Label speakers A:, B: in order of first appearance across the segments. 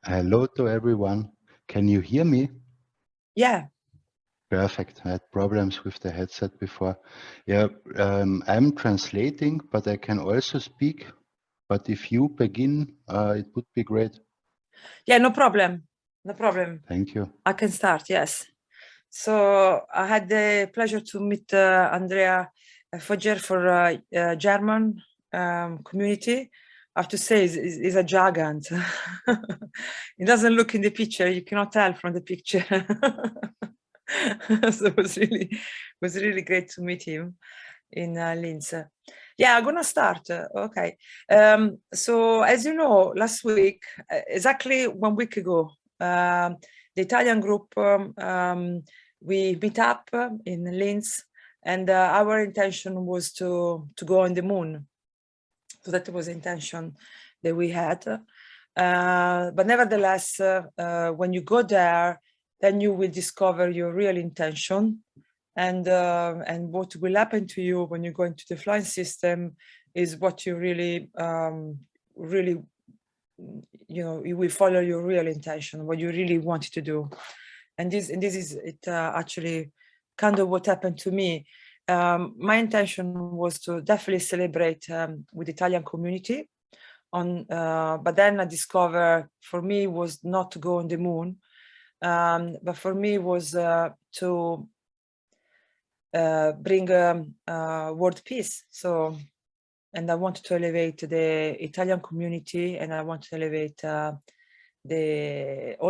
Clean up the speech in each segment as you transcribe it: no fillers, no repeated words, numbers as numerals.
A: Hello to everyone. Can you hear me?
B: Yeah.
A: Perfect. I had problems with the headset before. Yeah, I'm translating, but I can also speak. But if you begin, it would be great.
B: Yeah, no problem. No problem.
A: Thank you.
B: I can start, yes. So I had the pleasure to meet Andrea Fogger for German community. I have to say, he's a giant. He doesn't look in the picture. You cannot tell from the picture. So it was really great to meet him in Linz. Yeah, I'm gonna start. Okay. So as you know, last week, exactly 1 week ago, the Italian group we meet up in Linz, and our intention was to go on the moon. So that was the intention that we had. But nevertheless, when you go there, then you will discover your real intention, and what will happen to you when you go into the flying system is what you really, you will follow your real intention, what you really want to do. And this is it. Actually, kind of what happened to me. My intention was to definitely celebrate with the Italian community but then I discovered for me was not to go on the moon, but for me was to bring world peace. So, and I wanted to elevate the Italian community, and I want to elevate all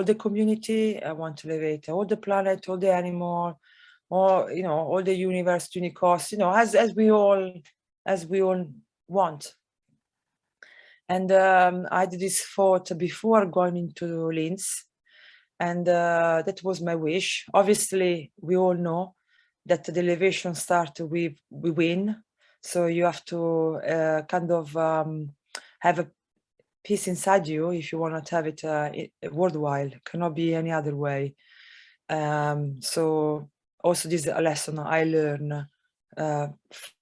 B: the community. I want to elevate all the planet, all the animal, or all the universe, unicorns, as we all want. And I did this thought before going into Linz, and that was my wish. Obviously, we all know that the elevation starts with we win, so you have to kind of have a peace inside you if you want to have it worldwide. It cannot be any other way. So also this is a lesson I learned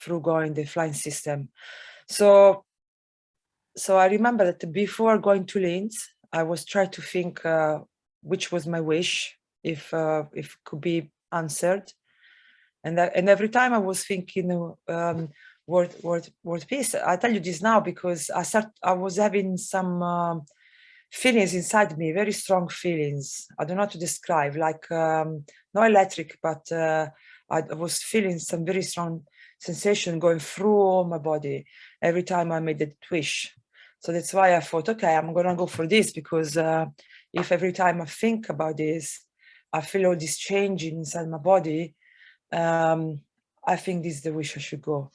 B: through going the flying system. So I remember that before going to Linz, I was trying to think which was my wish, if it could be answered, and every time I was thinking world peace. I tell you this now because I was having some feelings inside me, very strong feelings. I don't know how to describe, like not electric, but I was feeling some very strong sensation going through all my body every time I made that wish. So that's why I thought, okay, I'm gonna go for this, because if every time I think about this, I feel all this changing inside my body, I think this is the wish I should go.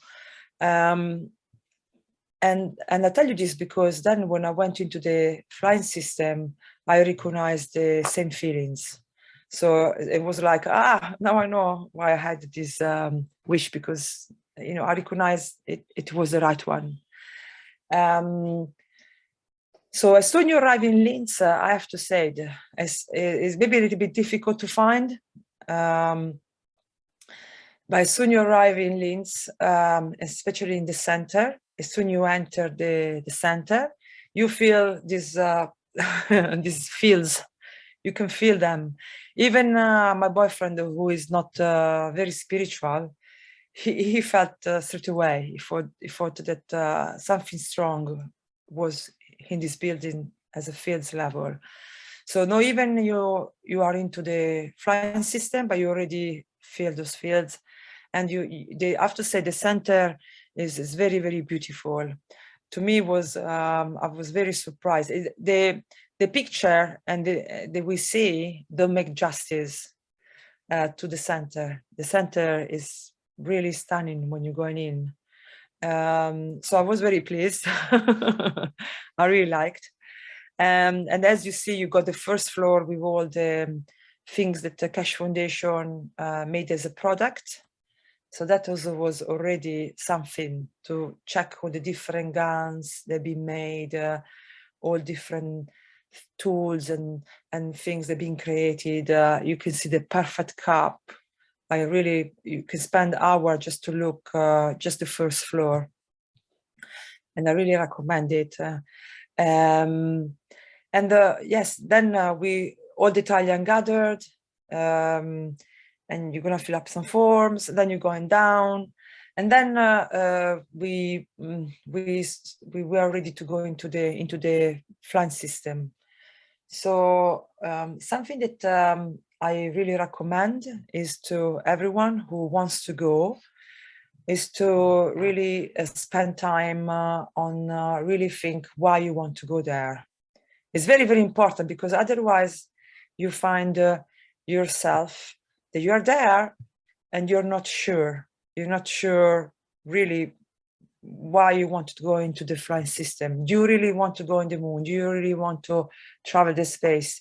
B: And I tell you this because then when I went into the flying system, I recognized the same feelings. So it was like, now I know why I had this wish, because I recognized it was the right one. So as soon as you arrive in Linz, I have to say, it's maybe a little bit difficult to find. But as soon as you arrive in Linz, especially in the center, as soon as you enter the center, you feel this these feels. You can feel them. Even my boyfriend, who is not very spiritual, he felt straight away. He thought that something strong was in this building as a fields level. So not even you are into the flying system, but you already feel those fields. And I have to say the center is very, very beautiful. To me, I was very surprised. The picture and the we see don't make justice to the center. The center is really stunning when you're going in. So I was very pleased. I really liked. And as you see, you got the first floor with all the things that the Cash Foundation made as a product. So that also was already something to check all the different guns that have been made, all different tools and things that have been created. You can see the perfect cup. You can spend hours just to look just the first floor. And I really recommend it. And yes, then we all the Italian gathered, and you're gonna fill up some forms. Then you're going down, and then we were ready to go into the flying system. So something that I really recommend is to everyone who wants to go is to really spend time on really think why you want to go there. It's very, very important, because otherwise you find yourself that you're there and you're not sure. You're not sure really why you want to go into the flying system. Do you really want to go in the moon? Do you really want to travel the space?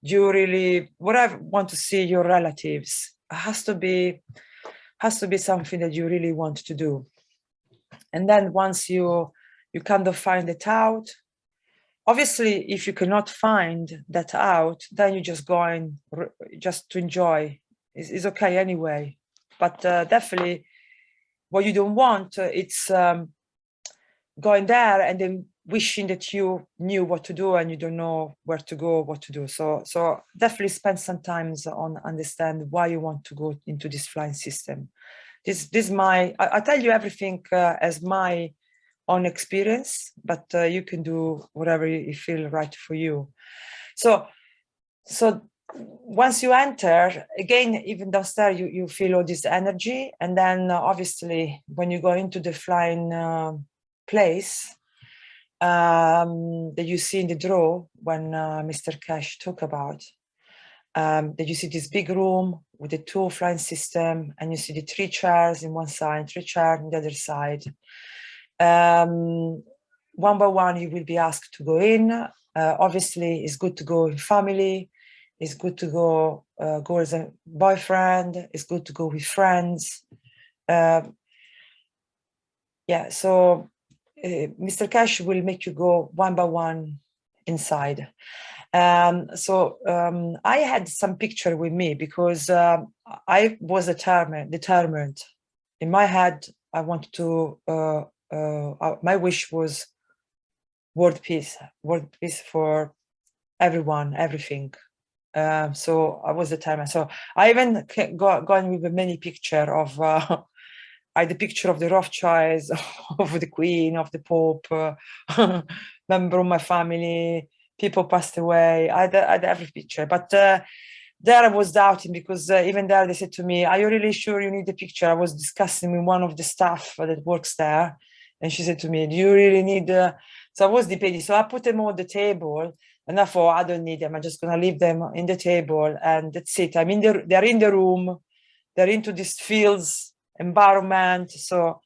B: Do you really, whatever, want to see your relatives? It has to be something that you really want to do. And then once you kind of find it out, obviously, if you cannot find that out, then you just go in just to enjoy. It's okay anyway. But definitely, what you don't want, it's going there and then wishing that you knew what to do and you don't know where to go, what to do. So definitely spend some time on understand why you want to go into this flying system. I tell you everything as my own experience, but you can do whatever you feel right for you. So once you enter, again, even downstairs, you feel all this energy. And then obviously, when you go into the flying place that you see in the draw when Mr. Cash talked about, that you see this big room with the 2 flying system, and you see the 3 chairs in one side, 3 chairs on the other side. One by one, you will be asked to go in. Obviously, it's good to go in family. It's good to go as a boyfriend. It's good to go with friends. Yeah, so Mr. Cash will make you go one by one inside. So I had some picture with me because I was determined. In my head, I wanted to, my wish was world peace for everyone, everything. So I was determined. So I even gone with many picture of the picture of the Rothschilds, of the Queen, of the Pope, member of my family, people passed away. I had every picture, but there I was doubting, because even there they said to me, "Are you really sure you need the picture?" I was discussing with one of the staff that works there, and she said to me, "Do you really need?" So I was debating. So I put them on the table. And therefore, I don't need them. I'm just going to leave them in the table, and that's it. I mean, they're in the room. They're into this fields environment. So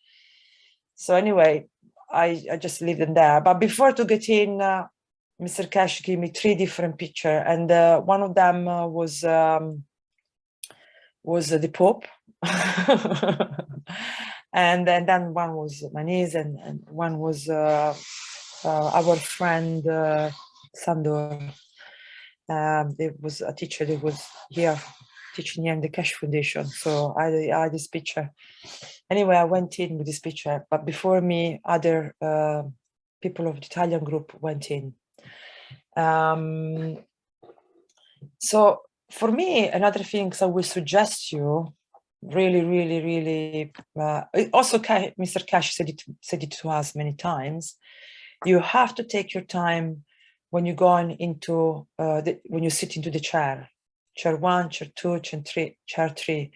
B: anyway, I just leave them there. But before to get in, Mr. Cash gave me 3 different pictures, and one of them was the Pope, and then one was my niece, and one was our friend. Sandor. There was a teacher that was here teaching here in the Cash Foundation. So I had this picture. Anyway, I went in with this picture, but before me, other people of the Italian group went in. So for me, another thing I will suggest you, really, also Mr. Cash said it to us many times. You have to take your time when you're going into when you sit into the chair 1, chair 2, chair 3.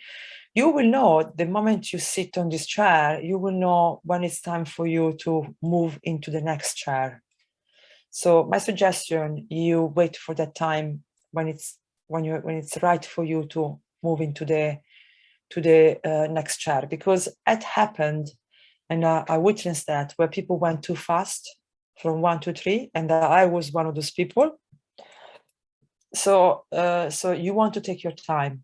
B: You will know the moment you sit on this chair, you will know when it's time for you to move into the next chair. So my suggestion, you wait for that time when it's right for you to move into the next chair, because it happened, and I witnessed that, where people went too fast from 1 to 3, and I was one of those people. So you want to take your time.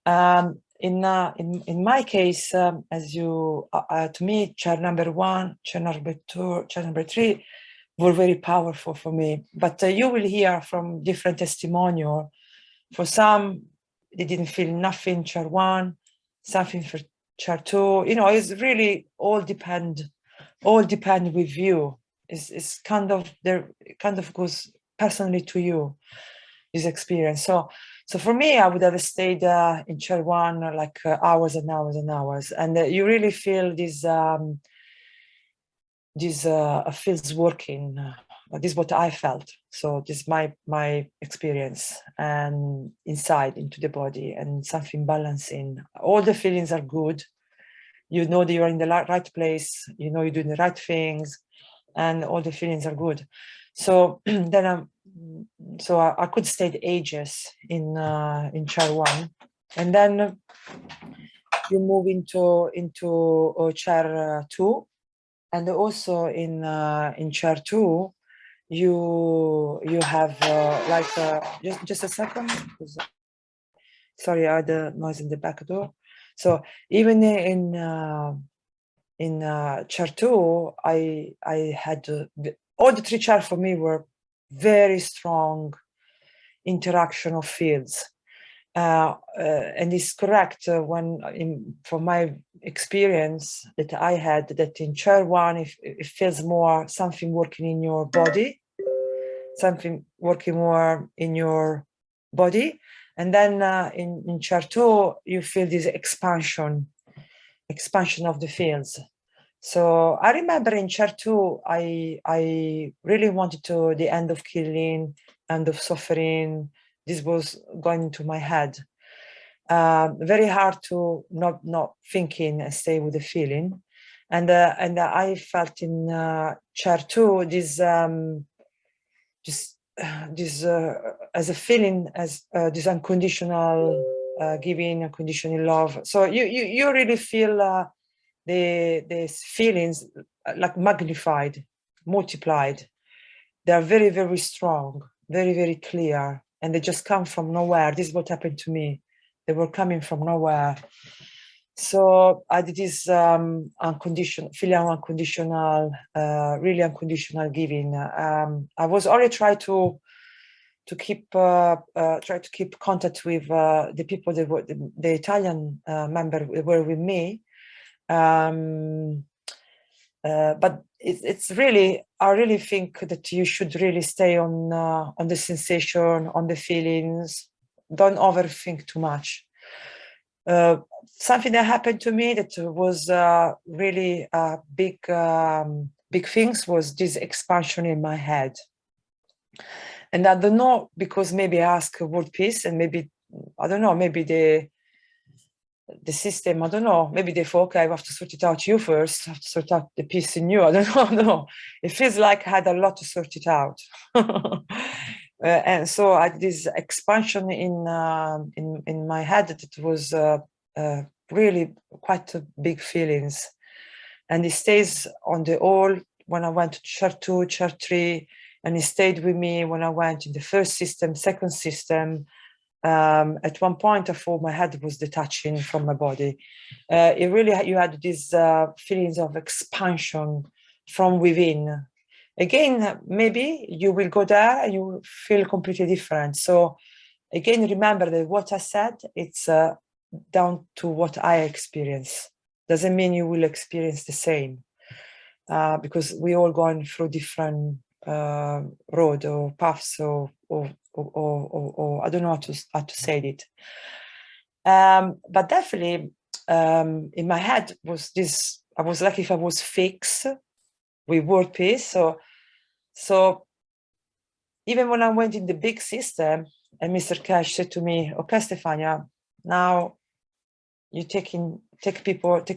B: In my case, as you to me, chair number 1, chair number 2, chair number 3 were very powerful for me. But you will hear from different testimonials. For some, they didn't feel nothing, chair 1, something for chair 2. You know, it's really all depend with you. It's kind of there, kind of goes personally to you, this experience. So for me, I would have stayed in chair one like hours and hours and hours, and you really feel this feels working. This is what I felt. So this is my experience, and inside into the body, and something balancing. All the feelings are good. You know that you're in the right place. You know you're doing the right things, and all the feelings are good. So then I could stay ages in chair one, and then you move into chair two, and also in chair two, you have just a second. Sorry, I had the noise in the back door. So even in chair two, I had all the three chairs for me were very strong interaction of fields. And it's correct from my experience that I had, that in chair one, it feels more something working in your body, something working more in your body. And then in chair two, you feel this expansion of the fields. So I remember in chair two, I really wanted to the end of killing, end of suffering. This was going into my head. Very hard to not thinking and stay with the feeling. And I felt in chair two this as a feeling, as this unconditional giving, unconditional love. So you really feel these feelings like magnified, multiplied. They are very, very strong, very, very clear, and they just come from nowhere. This is what happened to me. They were coming from nowhere. So I did this unconditional, feeling unconditional, really unconditional giving. I was only trying to keep contact with the people that were the Italian member were with me. But it's really, I really think that you should really stay on the sensation, on the feelings. Don't overthink too much. Something that happened to me that was really big things was this expansion in my head. And I don't know, because maybe I ask world peace, and maybe, I don't know, maybe the system, I don't know, maybe they thought, okay, I have to sort it out you first, I have to sort out the peace in you. I don't know. It feels like I had a lot to sort it out. And so I had this expansion in my head that it was really quite big feelings. And it stays on the all when I went to chair 2, chair 3, and it stayed with me when I went in the first system, second system. At one point, I thought my head was detaching from my body. It really, you had these feelings of expansion from within. Again, maybe you will go there and you will feel completely different. So again, remember that what I said, it's down to what I experience. Doesn't mean you will experience the same, because we all going through different road or paths or I don't know how to say it. But definitely in my head was this, I was like if I was fixed with world peace. So even when I went in the big system and Mr. Cash said to me, okay, Stefania, now you take the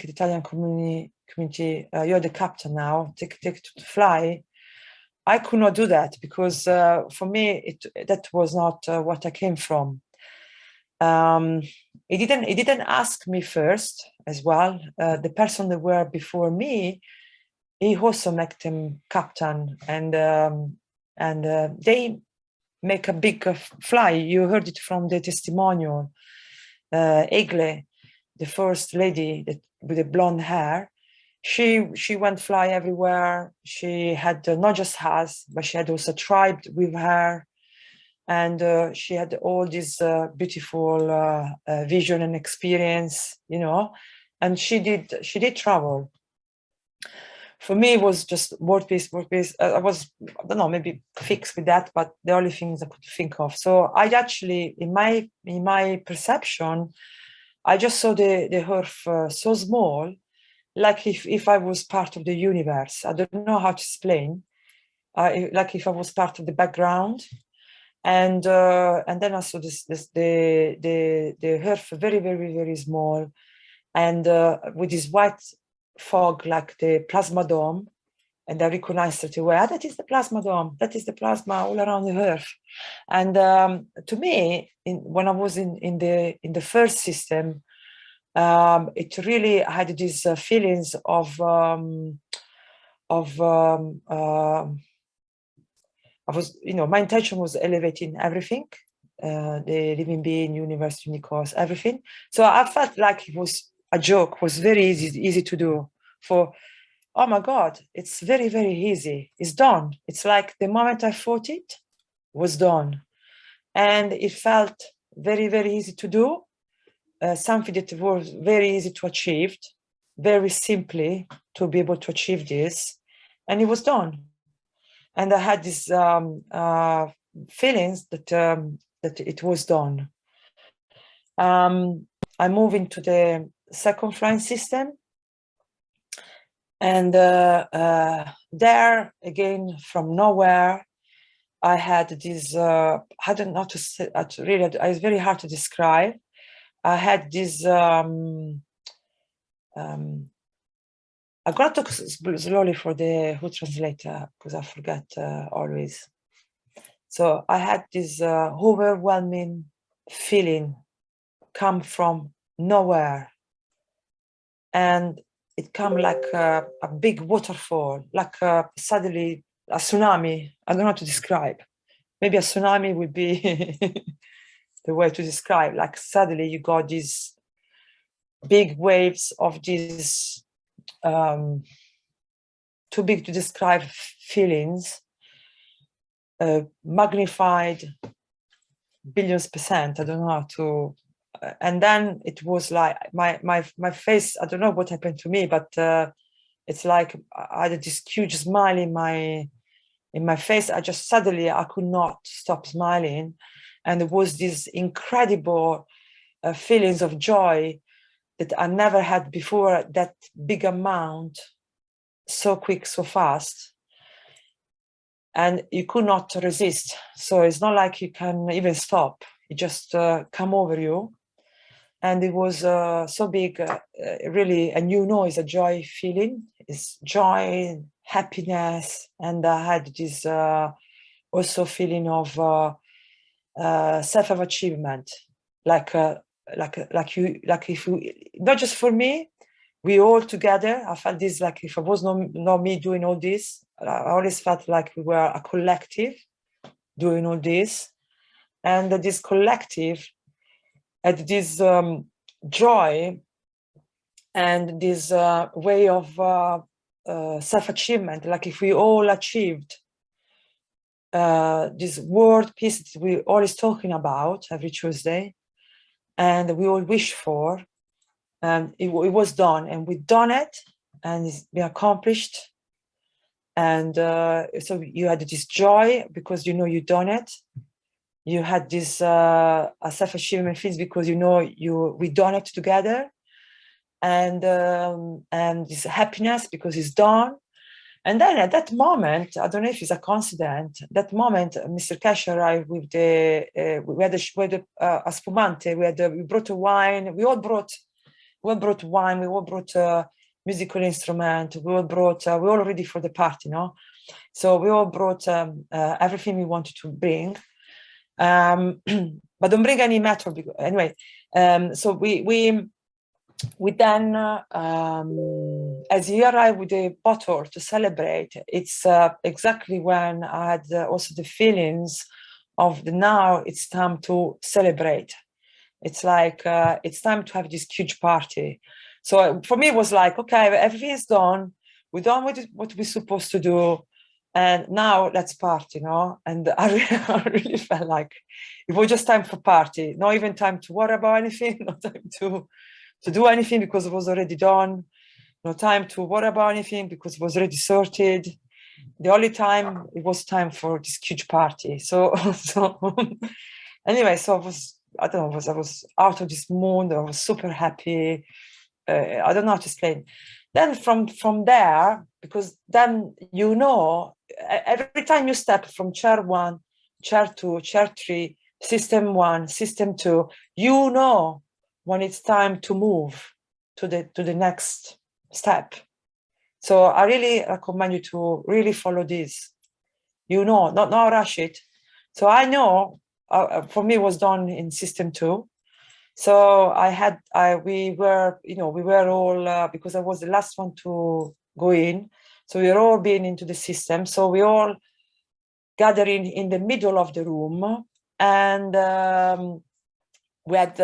B: Italian community, you're the captain now, take to fly. I could not do that because for me, that was not what I came from. He didn't ask me first as well. The person that were before me, he also made him captain, and they make a big fly. You heard it from the testimonial. Egle, the first lady with the blonde hair, she went fly everywhere. She had not just us, but she had also a tribe with her, and she had all this beautiful vision and experience, you know. And she did travel. for me, it was just word piece. I was, I don't know, maybe fixed with that, but the only things I could think of. So I actually, in my perception, I just saw the earth so small, like if I was part of the universe. I don't know how to explain. Like if I was part of the background, and then I saw the earth very, very, very small, and with this white fog like the plasma dome, and I recognized straight away, that is the plasma dome, that is the plasma all around the earth. And to me, when I was in the first system, it really had these feelings of I was, my intention was elevating everything, the living being, universe, unicorns, everything. So I felt like it was a joke, was very easy to do. For, oh my God, it's very, very easy. It's done. It's like the moment I thought it was done. And it felt very, very easy to do. Something that was very easy to achieve, very simply to be able to achieve this. And it was done. And I had these feelings that it was done. I moved into the second flying system. And there, again, from nowhere, I had this, I don't know how to say, really, it's very hard to describe. I had this, I'm going to talk slowly for the who translator, because I forget always. So I had this overwhelming feeling come from nowhere. And it come like a big waterfall, like suddenly a tsunami. I don't know how to describe. Maybe a tsunami would be the way to describe. Like suddenly you got these big waves of these too big to describe feelings, magnified billions %. I don't know how to. And then it was like my face. I don't know what happened to me, but it's like I had this huge smile in my face. I just suddenly I could not stop smiling, and there was this incredible feelings of joy that I never had before. That big amount, so quick, so fast, and you could not resist. So it's not like you can even stop. It just come over you. And it was so big, really, and it's a joy feeling. It's joy, happiness, and I had this also feeling of self-achievement, like if you, not just for me, we all together. I felt this like if it was not me doing all this, I always felt like we were a collective doing all this, and this collective had this joy and this way of self-achievement, like if we all achieved this world peace that we always talking about every Tuesday, and we all wish for, and it was done, and we done it, and it's been accomplished. And so you had this joy because you done it. You had this self-achievement feelings because we done it together, and this happiness because it's done. And then at that moment, I don't know if it's a coincidence. That moment, Mr. Cash arrived with we had a spumante. We brought a wine. We all brought wine. We all brought musical instrument. We all ready for the party, no? So we all brought everything we wanted to bring. But don't bring any metal anyway. So we then as he arrived with a bottle to celebrate, it's exactly when I had also the feelings of now it's time to celebrate. It's like it's time to have this huge party. So for me it was like, okay, everything is done, we're done with what we're supposed to do, and now let's party, And I really felt like it was just time for party, not even time to worry about anything, not time to do anything because it was already done. no time to worry about anything because it was already sorted. The only time it was time for this huge party. So anyway, so I was out of this mood. I was super happy. I don't know how to explain. Then from there, because then every time you step from chair 1, chair 2, chair 3, system 1, system 2, when it's time to move to the next step. So I really recommend you to really follow this. Not rush it. So I know for me it was done in system 2. So we were all, because I was the last one to go in. So we were all being into the system. So we all gathering in the middle of the room. And we had,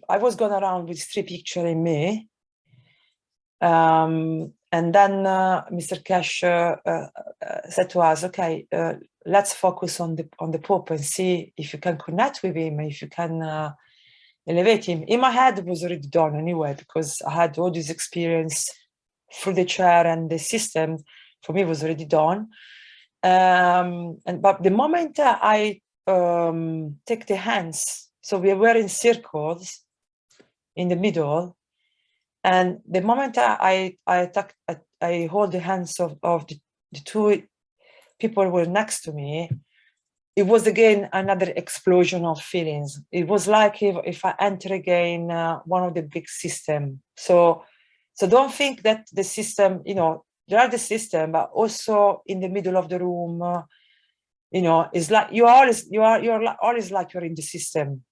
B: I was going around with 3 pictures in me. And then Mr. Cash said to us, okay, let's focus on the Pope and see if you can connect with him, if you can elevate him. In my head, it was already done anyway, because I had all this experience through the chair and the system. For me, it was already done. But the moment I take the hands, so we were in circles in the middle, and the moment I hold the hands of the 2 people who were next to me, it was again another explosion of feelings. It was like if I enter again one of the big systems. So don't think that the system, there are the system, but also in the middle of the room, it's like you're always like you're in the system.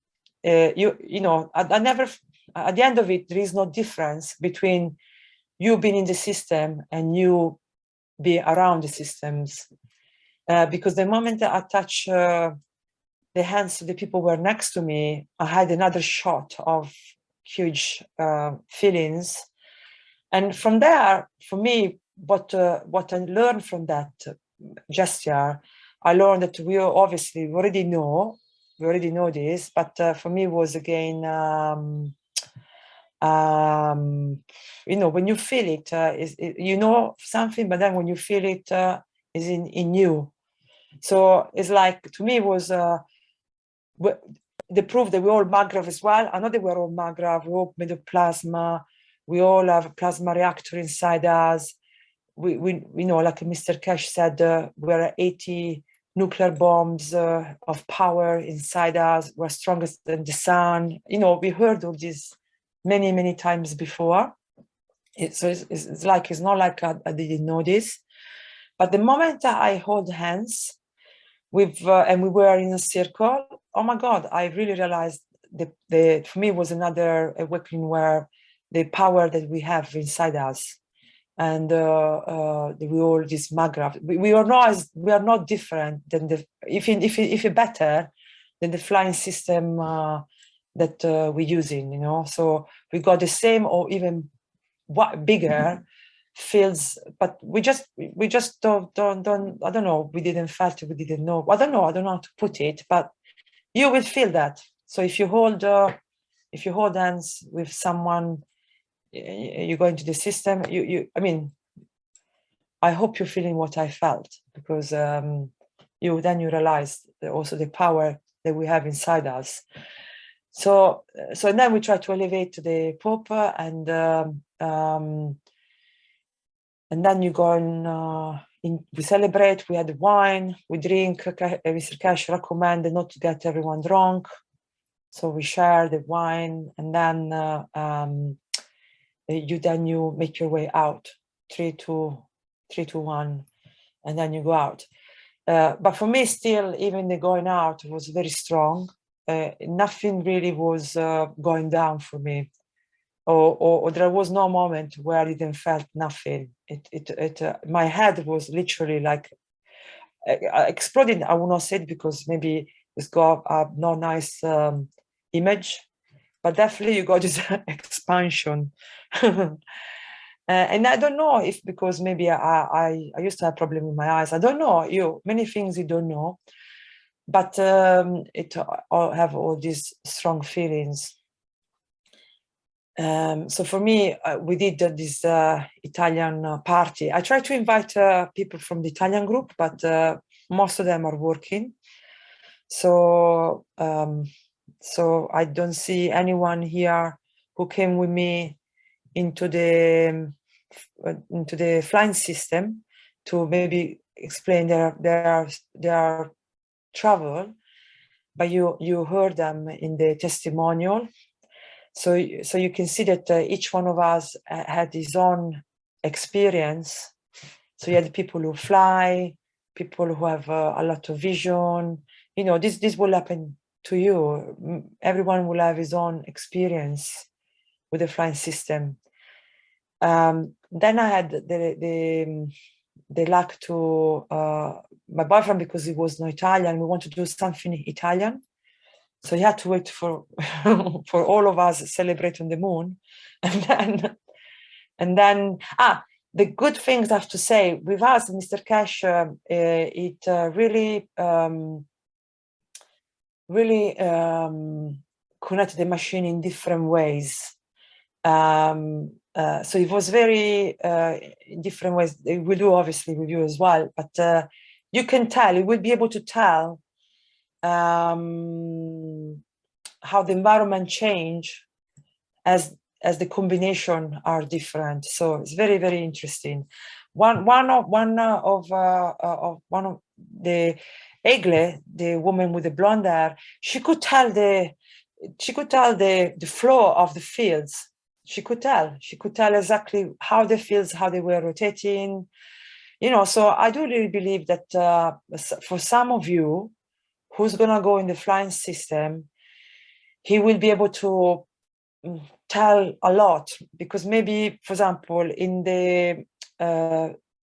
B: I never. At the end of it, there is no difference between you being in the system and you be around the systems. Because the moment I touch the hands of the people who were next to me, I had another shot of huge feelings. And from there, for me, what I learned from that gesture, I learned that we already know this, but for me it was again, when you feel it, something, but then when you feel it is in you. So it's like, to me, it was the proof that we're all Magrav as well. I know that we're all Magrav, we're all made of plasma, we all have a plasma reactor inside us. We like Mr. Cash said, we're 80 nuclear bombs of power inside us. We're stronger than the sun. We heard all this many, many times before. It's not like I didn't know this. But the moment I hold hands and we were in a circle, oh my God, I really realized for me it was another awakening where the power that we have inside us, and we all this Magrav. We are not different than if better than the flying system that we're using. So we got the same or even bigger fields, but we just don't, I don't know, we didn't felt it, we didn't know. I don't know how to put it, but you will feel that. So if you hold hands with someone, you go into the system, I hope you're feeling what I felt, because you realize also the power that we have inside us. So then we try to elevate the Pope, and then you go we celebrate, we had wine, we drink. Mr. Cash recommended not to get everyone drunk. So we share the wine, and then you make your way out, 3, 2, 1, and then you go out. But for me, still, even the going out was very strong. Nothing really was going down for me, or there was no moment where I didn't felt nothing. My head was literally like exploding. I will not say it because maybe it's got no nice image, but definitely you got this expansion. And I don't know if because maybe I used to have problem with my eyes. I don't know. Many things you don't know, but it all have all these strong feelings. So for me, we did this Italian party. I tried to invite people from the Italian group, but most of them are working. So so I don't see anyone here who came with me into the flying system to maybe explain their travel, but you heard them in the testimonial. So you can see that each one of us had his own experience. So you had people who fly, people who have a lot of vision. You know, this will happen to you. Everyone will have his own experience with the flying system. Then I had the luck to my boyfriend, because he was not Italian. We want to do something Italian. So he had to wait for for all of us celebrate on the moon, and then the good things I have to say with us, Mr. Cash, it really connected the machine in different ways. So it was very in different ways. It will do obviously with you as well, but you can tell. You will be able to tell how the environment change as the combination are different. So it's very, very interesting. One of the Egle, the woman with the blonde hair, she could tell the flow of the fields. She could tell exactly how the fields, how they were rotating. You know, so I do really believe that for some of you who's gonna go in the flying system, he will be able to tell a lot, because maybe, for example, in the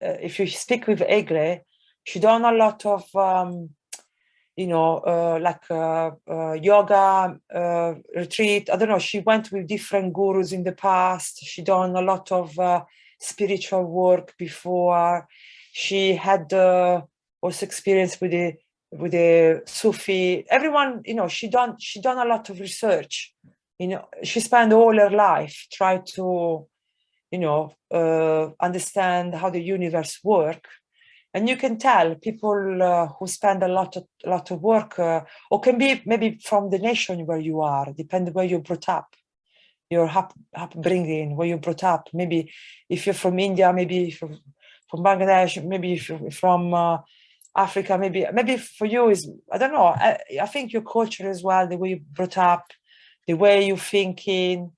B: if you speak with Egle, she done a lot of you know, like yoga retreat. I don't know. She went with different gurus in the past. She done a lot of spiritual work before. She had also experience with the Sufi. Everyone, you know, she done a lot of research. You know, she spent all her life trying to, you know, understand how the universe works. And you can tell people who spend a lot of work, or can be maybe from the nation where you are, depending where you're brought up, your upbringing, where you're brought up. Maybe if you're from India, maybe if you're from Bangladesh, maybe if you're from Africa, maybe for you is, I don't know. I think your culture as well, the way you're brought up, the way you're thinking,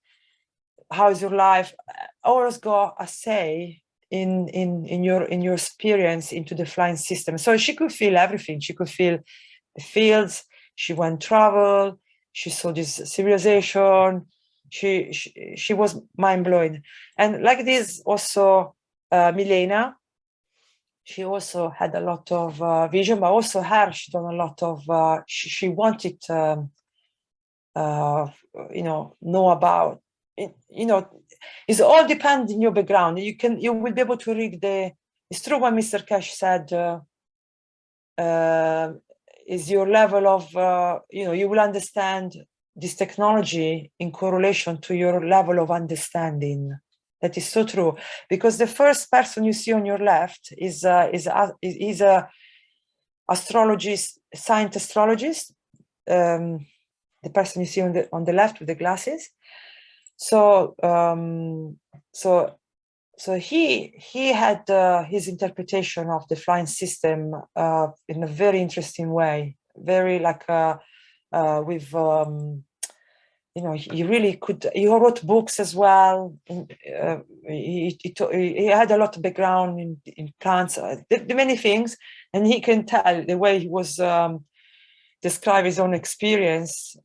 B: how is your life, always got a say in your experience into the flying system. So she could feel everything. She could feel the fields. She went travel. She saw this civilization. She was mind blowing. And like this, also Milena. She also had a lot of vision, but also her. She done a lot of. She wanted, you know about. You know, it all depends on your background. You will be able to read it's true what Mr. Cash said, is your level of, you know, you will understand this technology in correlation to your level of understanding. That is so true, because the first person you see on your left is a astrologist, science astrologist, the person you see on the left with the glasses. So so he had his interpretation of the flying system in a very interesting way, very like with you know, he really could. He wrote books as well. He had a lot of background in plants, the many things, and he can tell the way he was describe his own experience.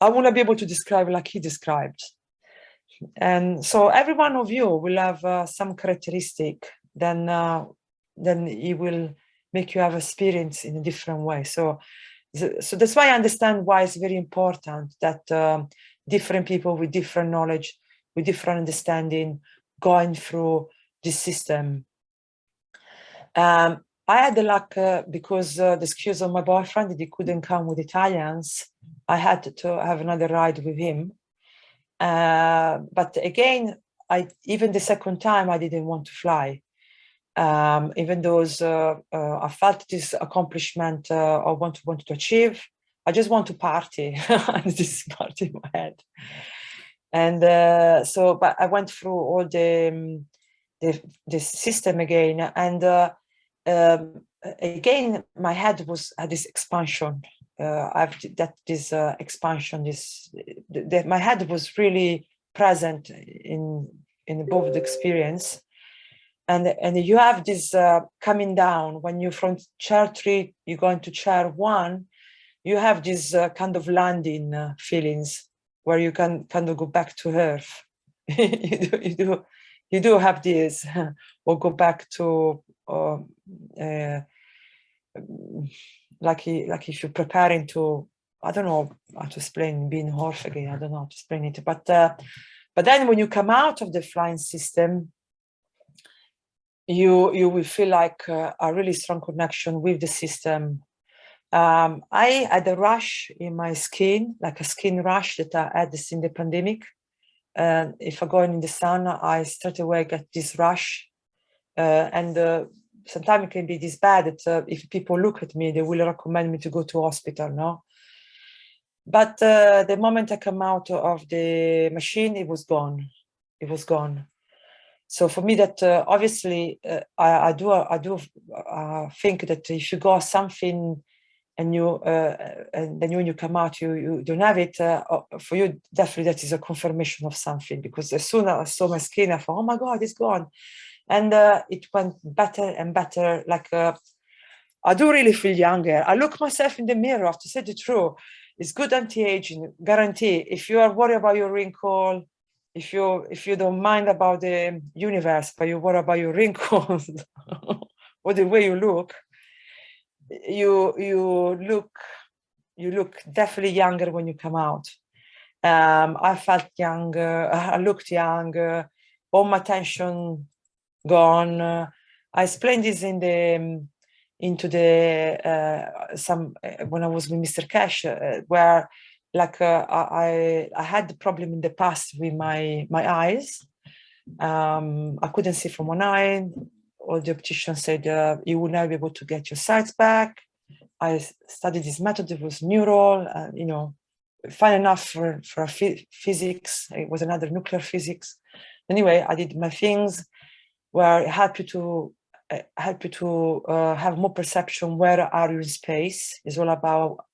B: I want to be able to describe like he described. And so every one of you will have some characteristic, then it will make you have experience in a different way. So that's why I understand why it's very important that different people with different knowledge, with different understanding, going through this system. I had the luck because the excuse of my boyfriend that he couldn't come with Italians. I had to have another ride with him. But again, even the second time, I didn't want to fly. Even though I felt this accomplishment I wanted to achieve, I just want to party. This party in my head. And but I went through all the system again, and again my head had this expansion. Expansion. My head was really present in both the experience. And you have this coming down when you from chair 3 you go into chair 1. You have this kind of landing feelings where you can kind of go back to earth. you do have this, or go back to like if you're preparing to, I don't know how to explain being Earth again. I don't know how to explain it, but then when you come out of the flying system, you will feel like a really strong connection with the system. I had a rush in my skin, like a skin rash that I had in the pandemic. If I go in the sun, I straight away get this rash. And sometimes it can be this bad that if people look at me, they will recommend me to go to hospital, no? But the moment I come out of the machine, it was gone. It was gone. So for me, that obviously, I do think that if you go something and then when you come out, you don't have it. For you, definitely that is a confirmation of something, because as soon as I saw my skin, I thought, oh my God, it's gone. And it went better and better. Like I do really feel younger. I look myself in the mirror, to say the truth. It's good anti-aging, guarantee. If you are worried about your wrinkle, if you don't mind about the universe, but you worry about your wrinkles or the way you look, you look definitely younger when you come out. I felt younger. I looked younger. All my tension gone. I explained this when I was with Mr. Cash, where like I had the problem in the past with my eyes. I couldn't see from one eye. All the opticians said you will never be able to get your sight back. I studied this method. It was neural, fine enough for physics. It was another nuclear physics. Anyway, I did my things where it helped you to have more perception. Where are you in space? It's all about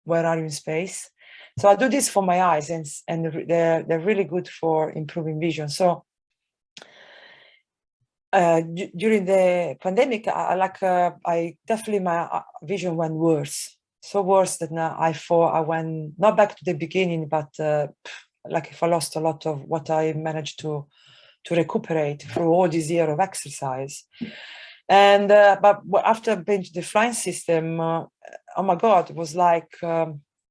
B: where are you in space. So I do this for my eyes, and they're really good for improving vision. So during the pandemic, I definitely my vision went worse. So worse that now I thought I went not back to the beginning, but like if I lost a lot of what I managed to recuperate through all this year of exercise. And but after being to the flying system, oh my God, it was like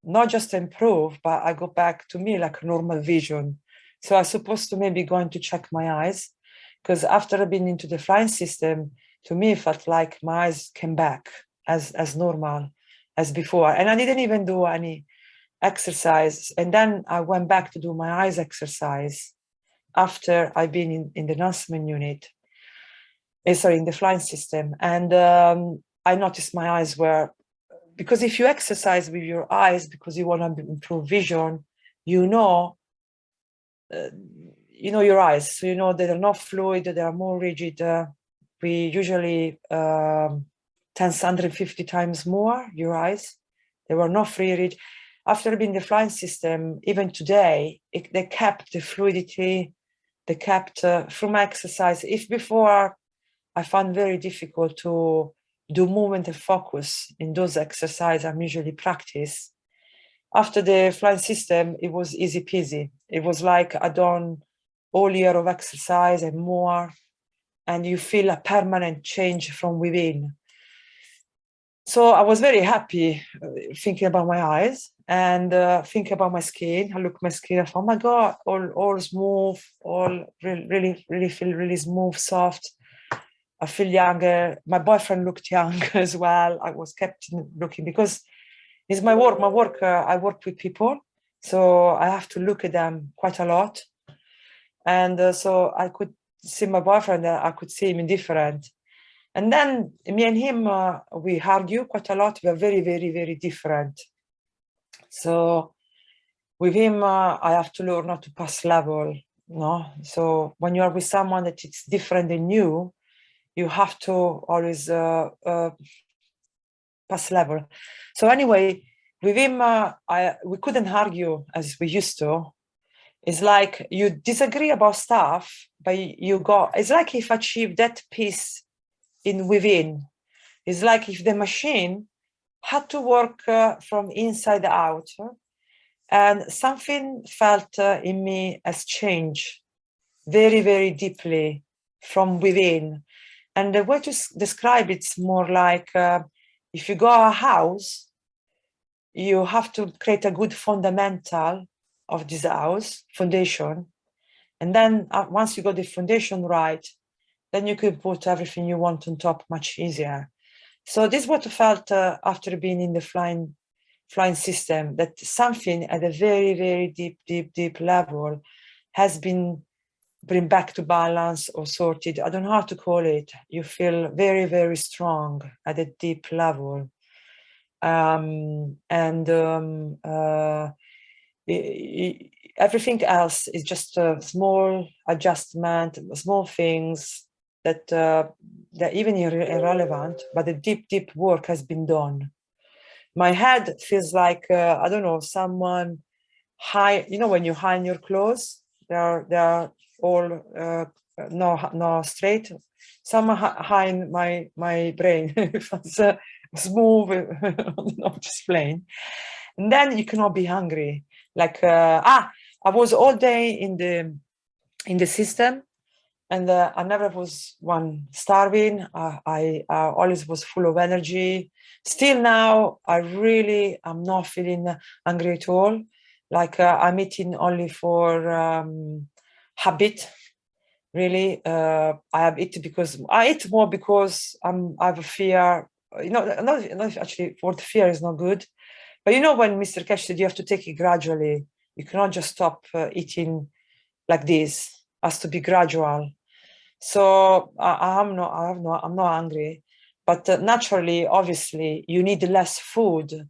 B: not just improve, but I go back to me like normal vision. So I was supposed to maybe going to check my eyes, because after I've been into the flying system, to me it felt like my eyes came back as normal as before, and I didn't even do any exercise. And then I went back to do my eyes exercise after I've been in the enhancement unit, in the flying system. And I noticed my eyes were, because if you exercise with your eyes because you want to improve vision, you know your eyes, so you know that they're not fluid, they are more rigid. We usually 150 times more your eyes. They were not free rigid. After being in the flying system, even today, they kept the fluidity. They kept through my exercise. If before I found very difficult to do movement and focus in those exercises I'm usually practice, after the flying system, it was easy peasy. It was like I done all year of exercise and more, and you feel a permanent change from within. So I was very happy thinking about my eyes and thinking about my skin. I look at my skin, I thought, oh my God, all smooth, all really feel really smooth, soft. I feel younger. My boyfriend looked young as well. I was kept looking because it's my work. I work with people. So I have to look at them quite a lot. And so I could see my boyfriend, I could see him indifferent. And then me and him, we argue quite a lot. We are very, very, very different. So with him, I have to learn not to pass level. No, so when you are with someone that is different than you have to always pass level. So anyway, with him, we couldn't argue as we used to. It's like you disagree about stuff, but it's like if achieve that peace in within. It's like if the machine had to work from inside out, and something felt in me as change very, very deeply from within. And the way to describe it's more like if you go a house, you have to create a good fundamental of this house, foundation. And then once you got the foundation right, then you could put everything you want on top much easier. So this is what I felt after being in the flying system, that something at a very, very deep level has been bring back to balance or sorted. I don't know how to call it. You feel very, very strong at a deep level. Everything else is just a small adjustment, small things that that even irrelevant, but the deep work has been done. My head feels like I don't know, someone high. You know, when you hang your clothes, they are all no straight. Someone high in my brain. If it's smooth, I don't know, just plain. And then you cannot be hungry. Like I was all day in the system, and I never was one starving. I always was full of energy. Still now, I'm not feeling hungry at all. Like I'm eating only for habit. Really, I have eaten because I eat more because I have a fear. You know, not actually. Word fear is not good, but you know when Mr. Cash said you have to take it gradually. You cannot just stop eating like this. It has to be gradual. So I'm not hungry, but naturally, obviously, you need less food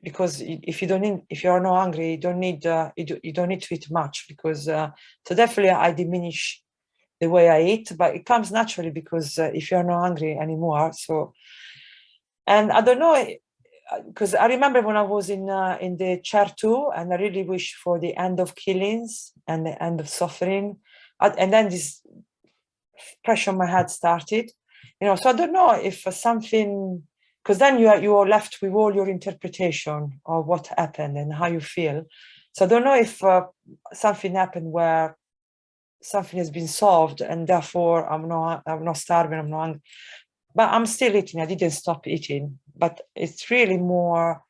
B: because if you're not hungry, you don't need to eat much, because so definitely I diminish the way I eat, but it comes naturally because if you're not hungry anymore. So, and I don't know, because I remember when I was in the chair too, and I really wish for the end of killings and the end of suffering, and then this pressure on my head started, so I don't know if something, because then you are left with all your interpretation of what happened and how you feel. So I don't know if something happened where something has been solved, and therefore I'm not starving, I'm not hungry, but I'm still eating. I didn't stop eating, but it's really more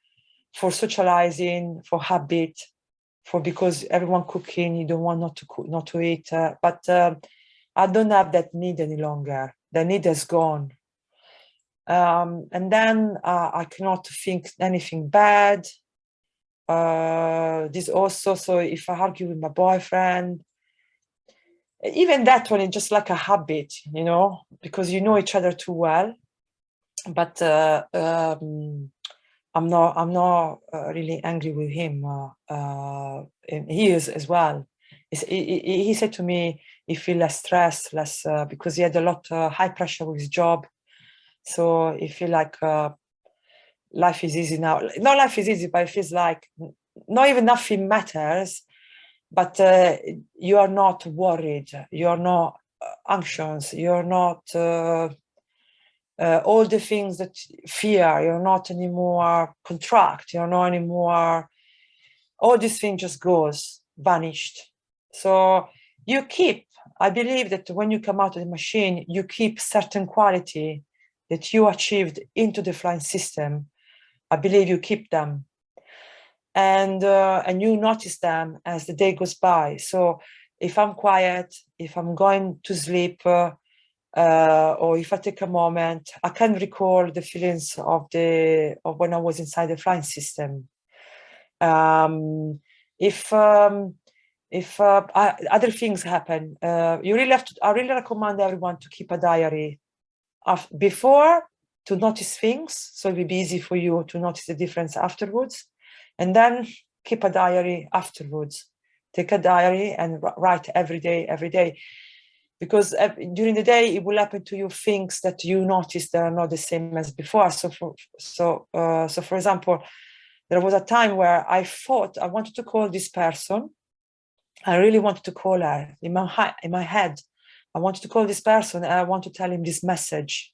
B: for socializing, for habit, because everyone cooking, you don't want not to eat, but I don't have that need any longer. The need is gone. And then I cannot think anything bad. This also, so if I argue with my boyfriend, even that one is just like a habit, because you know each other too well. But I'm not really angry with him. And he is as well. He said to me he feel less stressed, less because he had a lot high pressure with his job. So he feel like life is easy now. Not life is easy, but it feels like not even nothing matters. But you are not worried. You are not anxious. You are not all the things that fear. You're not anymore contract. You're not anymore. All these things just goes vanished. So you keep. I believe that when you come out of the machine, you keep certain quality that you achieved into the flying system. I believe you keep them, and you notice them as the day goes by. So if I'm quiet, if I'm going to sleep, or if I take a moment, I can recall the feelings of when I was inside the flying system. If other things happen, you really have to. I really recommend everyone to keep a diary before, to notice things, so it will be easy for you to notice the difference afterwards, and then keep a diary afterwards. Take a diary and write every day, because during the day it will happen to you things that you notice that are not the same as before. So for example, there was a time where I thought I wanted to call this person. I really wanted to call her in my head. I wanted to call this person and I want to tell him this message.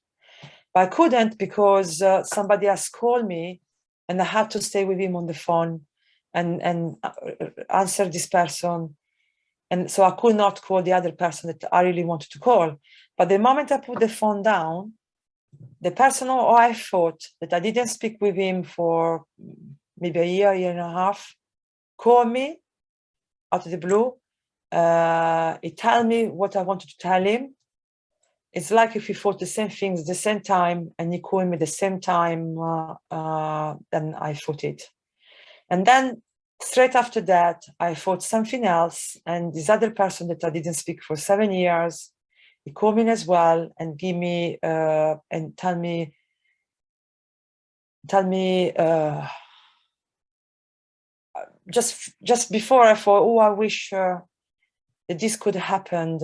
B: But I couldn't, because somebody else called me and I had to stay with him on the phone and answer this person. And so I could not call the other person that I really wanted to call. But the moment I put the phone down, the person who I thought that I didn't speak with him for maybe a year and a half, called me out of the blue. He told me what I wanted to tell him. It's like if we thought the same things at the same time, and he called me the same time then I thought it. And then straight after that, I thought something else, and this other person that I didn't speak for 7 years, he called me as well and give me and tell me just before I thought, oh, I wish that this could happen.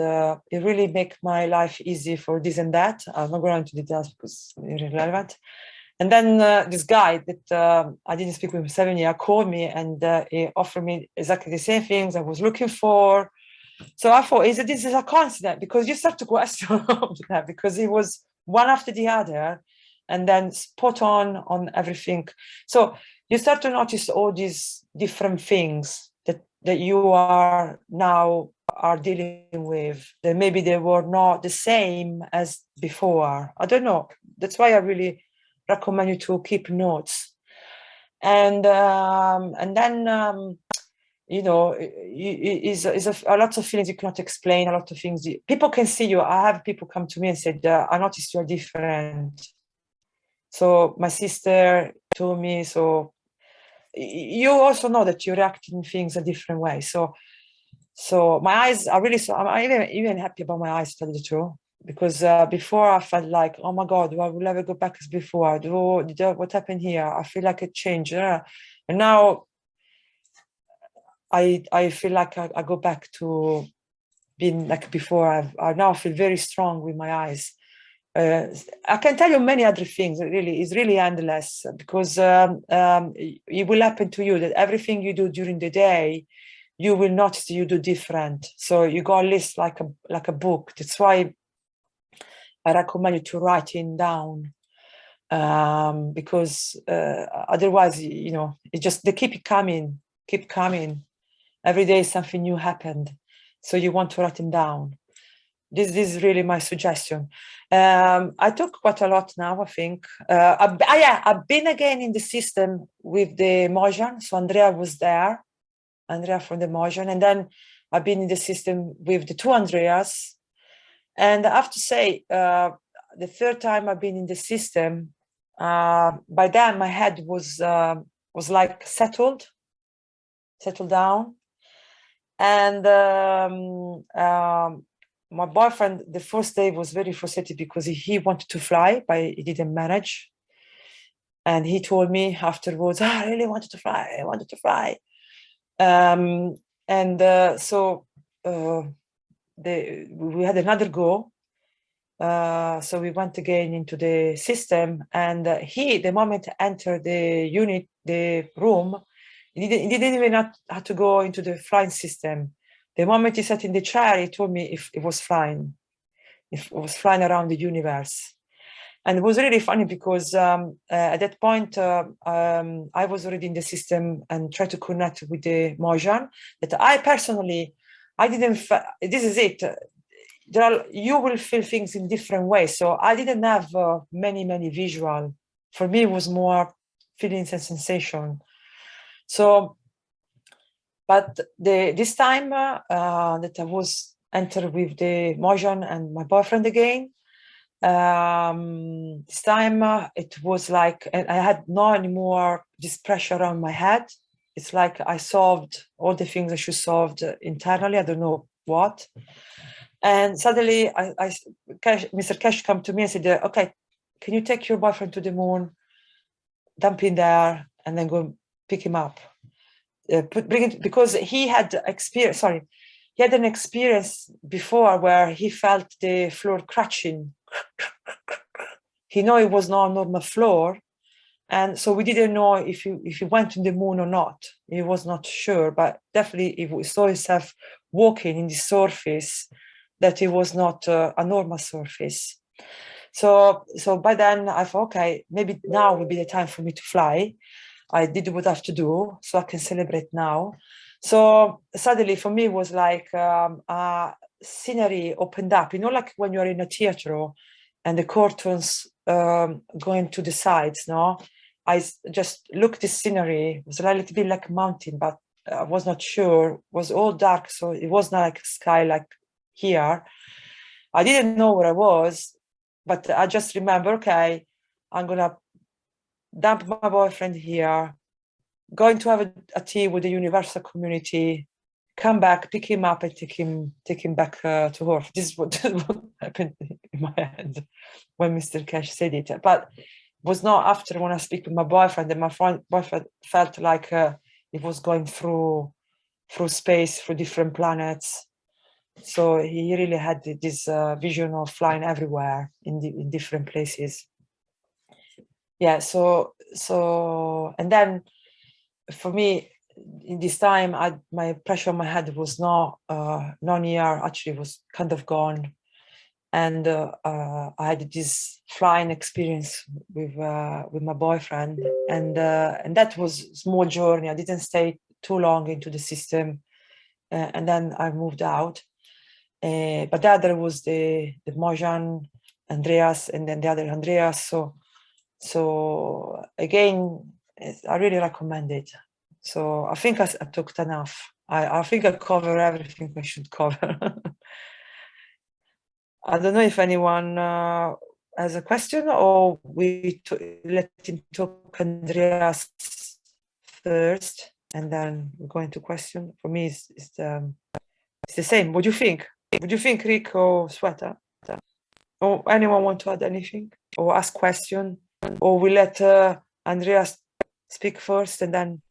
B: It really make my life easy for this and that. I'm not going into details because it's irrelevant. And then this guy that I didn't speak with for 7 years called me and he offered me exactly the same things I was looking for. So I thought, this is a coincidence? Because you start to question that, because it was one after the other and then spot on everything. So you start to notice all these different things that you are now dealing with, that maybe they were not the same as before. I don't know. That's why I really recommend you to keep notes. And then you know, is a lot of feelings you cannot explain, a lot of things people can see you. I have people come to me and said, I noticed you're different. So my sister told me, so you also know that you react in things a different way. So my eyes are really, so I'm even happy about my eyes, to tell you the truth, because before I felt like, oh my God, I will never go back as before. What happened here? I feel like it changed. And now I feel like I go back to being like before. I now feel very strong with my eyes. I can tell you many other things. It's really endless, because it will happen to you that everything you do during the day, you will notice you do different. So you got a list like a book. That's why I recommend you to write it down, because otherwise, you know, they keep coming. Every day something new happened, so you want to write them down. This is really my suggestion. I talk quite a lot now, I think. I've been again in the system with the Mojan. So Andrea was there, Andrea from the Mojan. And then I've been in the system with the two Andreas. And I have to say, the third time I've been in the system, by then my head was like settled down. And my boyfriend, the first day, was very frustrated because he wanted to fly, but he didn't manage. And he told me afterwards, I really wanted to fly. I wanted to fly. So we had another go. So we went again into the system, and the moment I entered the unit, the room, he didn't even have to go into the flying system. The moment he sat in the chair, he told me if it was flying around the universe. And it was really funny because at that point, I was already in the system and tried to connect with the Mojan. That I personally, I didn't, this is it. You will feel things in different ways. So I didn't have many visual. For me, it was more feelings and sensation. So, but this time that I was entered with the Mojan and my boyfriend again, this time it was like, and I had no anymore this pressure on my head. it's like I solved all the things I should solve internally. I don't know what. And suddenly, Mr. Cash come to me and said, "Okay, can you take your boyfriend to the moon, dump him there, and then go pick him up? Bring it," because he had experience. Sorry, he had an experience before where he felt the floor crashing. He knew it was not a normal floor, and so we didn't know if he went to the moon or not. He was not sure, but definitely he saw himself walking in the surface that it was not a normal surface. So by then I thought, okay, maybe now will be the time for me to fly. I did what I have to do, so I can celebrate now. So suddenly for me it was like scenery opened up, like when you're in a theater and the curtains going to the sides, no? I just looked the scenery. It was a little bit like a mountain, but I was not sure. It was all dark, so it was not like sky like here. I didn't know where I was, but I just remember, okay, I'm gonna dump my boyfriend here, going to have a tea with the universal community, come back, pick him up, and take him back to Earth. This is what happened in my head when Mr. Cash said it. But it was not after when I speak with my boyfriend that my boyfriend felt like it was going through space, through different planets. So he really had this vision of flying everywhere in different places. Yeah. So and then for me, in this time, my pressure on my head was not near. Actually, was kind of gone, and I had this flying experience with my boyfriend, and that was a small journey. I didn't stay too long into the system, and then I moved out. But the other was the Mojan, Andreas, and then the other Andreas. So again, I really recommend it. So I think I talked enough. I think I covered everything I should cover. I don't know if anyone has a question, or we let him talk, Andreas, first, and then we go into question. For me, it's the same. What do you think? What do you think, Rick or Sweta? Or anyone want to add anything or ask question? Or we let Andreas speak first and then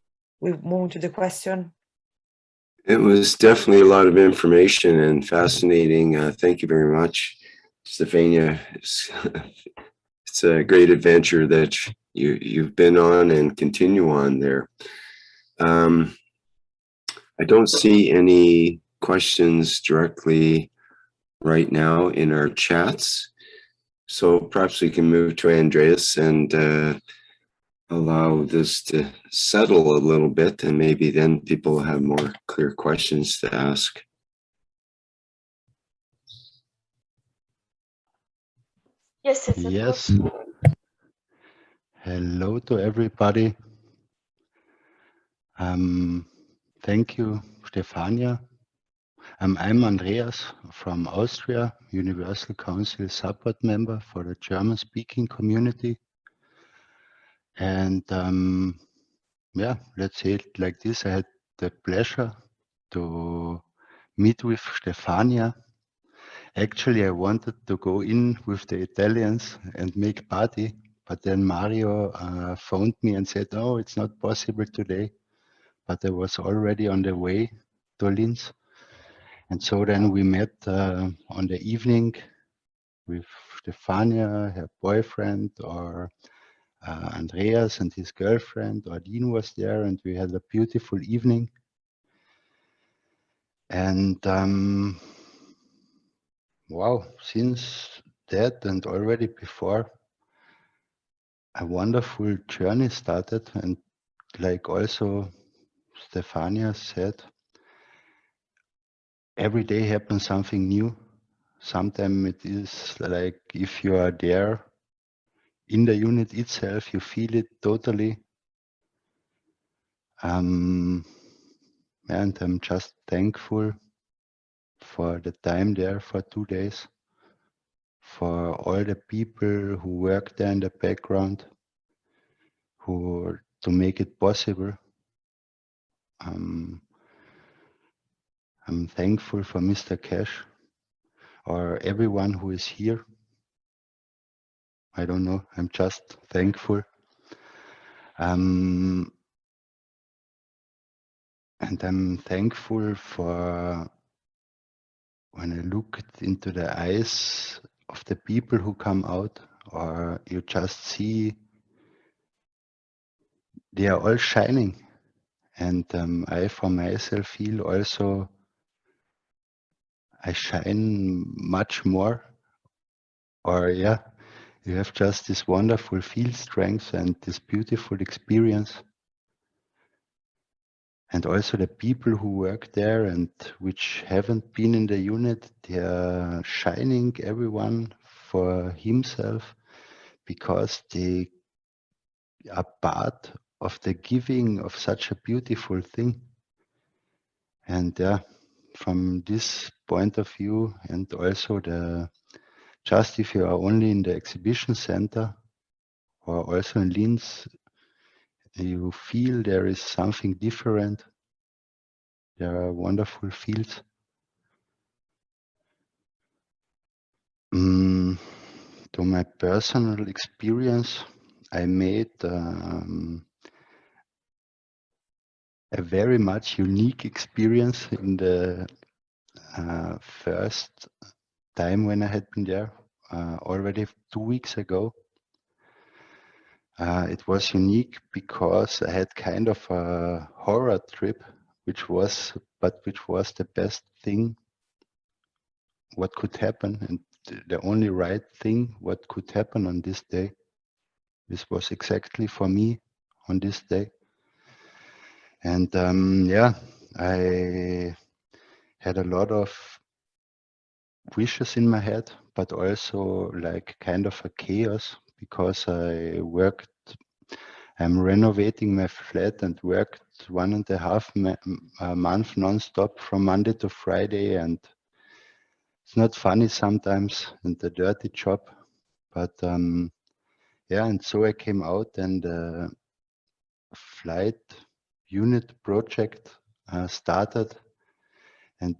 B: we move to the question?
C: It was definitely a lot of information and fascinating. Thank you very much, Stefania. It's a great adventure that you've been on and continue on there. I don't see any questions directly right now in our chats, so perhaps we can move to Andreas and allow this to settle a little bit, and maybe then people have more clear questions to ask.
D: Yes,
A: Yes. Hello to everybody. Thank you, Stefania. I'm Andreas from Austria, Universal Council support member for the German-speaking community. And yeah, let's say it like this. I had the pleasure to meet with Stefania. Actually, I wanted to go in with the Italians and make party, but then Mario phoned me and said, "Oh, it's not possible today." But I was already on the way to Linz. And so then we met on the evening with Stefania, her boyfriend, or Andreas and his girlfriend, or Dean was there, and we had a beautiful evening. And wow, since that and already before, a wonderful journey started. And like also Stefania said, every day happens something new. Sometimes it is like if you are there in the unit itself, you feel it totally. And I'm just thankful for the time there for 2 days, for all the people who work there in the background, who to make it possible. I'm thankful for Mr. Cash or everyone who is here. I don't know, I'm just thankful. And I'm thankful for when I look into the eyes of the people who come out, or you just see they are all shining. And I for myself feel also I shine much more. Or yeah, you have just this wonderful field strength and this beautiful experience. And also the people who work there and which haven't been in the unit, they are shining everyone for himself because they are part of the giving of such a beautiful thing. And yeah, from this point of view, and also just if you are only in the exhibition center or also in Linz, you feel there is something different. There are wonderful fields. To my personal experience, I made a very much unique experience in the first time when I had been there, already 2 weeks ago. It was unique because I had kind of a horror trip, which was the best thing what could happen, and the only right thing what could happen on this day. This was exactly for me on this day. And yeah, I had a lot of wishes in my head, but also like kind of a chaos because I'm renovating my flat and worked 1.5 month non-stop from Monday to Friday, and it's not funny sometimes and a dirty job, but yeah, and so I came out and the flight unit project started, and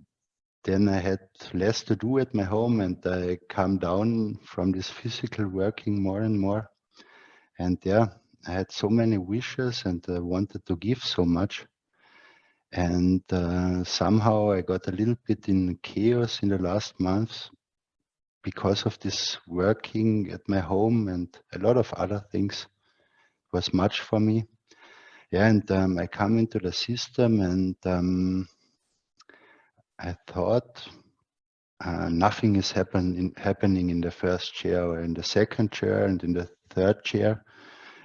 A: then I had less to do at my home, and I come down from this physical working more and more. And yeah, I had so many wishes and I wanted to give so much. And somehow I got a little bit in chaos in the last months because of this working at my home and a lot of other things. It was much for me. Yeah, and I come into the system and I thought nothing is happening in the first chair or in the second chair and in the third chair.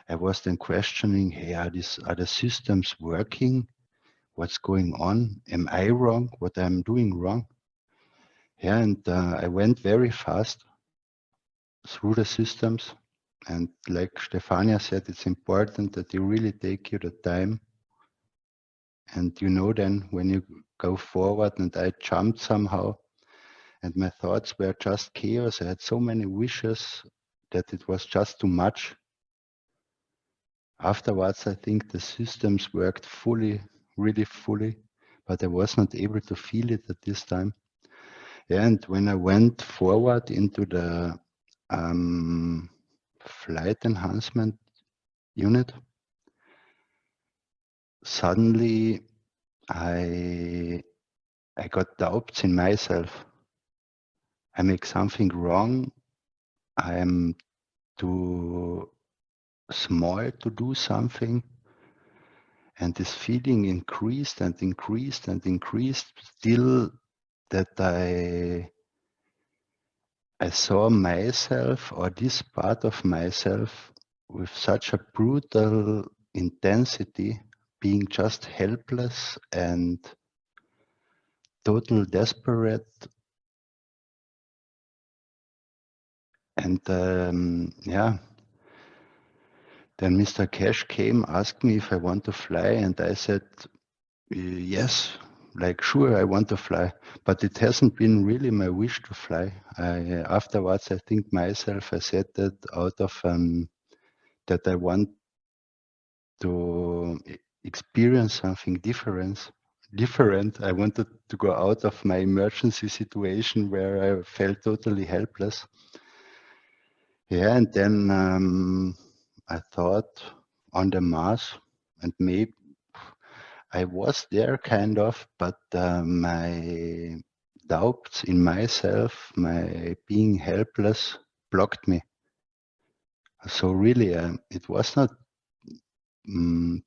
A: I was then questioning, hey, are the systems working? What's going on? Am I wrong? What I'm doing wrong? Yeah, and I went very fast through the systems. And like Stefania said, it's important that you really take you the time. And you know then when you go forward, and I jumped somehow, and my thoughts were just chaos. I had so many wishes that it was just too much. Afterwards, I think the systems worked fully, really fully, but I was not able to feel it at this time. Yeah, and when I went forward into the flight enhancement unit, suddenly I got doubts in myself. I make something wrong. I am too small to do something. And this feeling increased and increased and increased, still that I saw myself, or this part of myself, with such a brutal intensity, being just helpless and total desperate. And yeah, then Mr. Cash came, asked me if I want to fly, and I said, yes, like sure, I want to fly, but it hasn't been really my wish to fly. Afterwards, I think myself, I said that out of that I want to, experience something different. I wanted to go out of my emergency situation where I felt totally helpless. Yeah, and then I thought on the Mars, and maybe I was there kind of, but my doubts in myself, my being helpless, blocked me. So really, it was not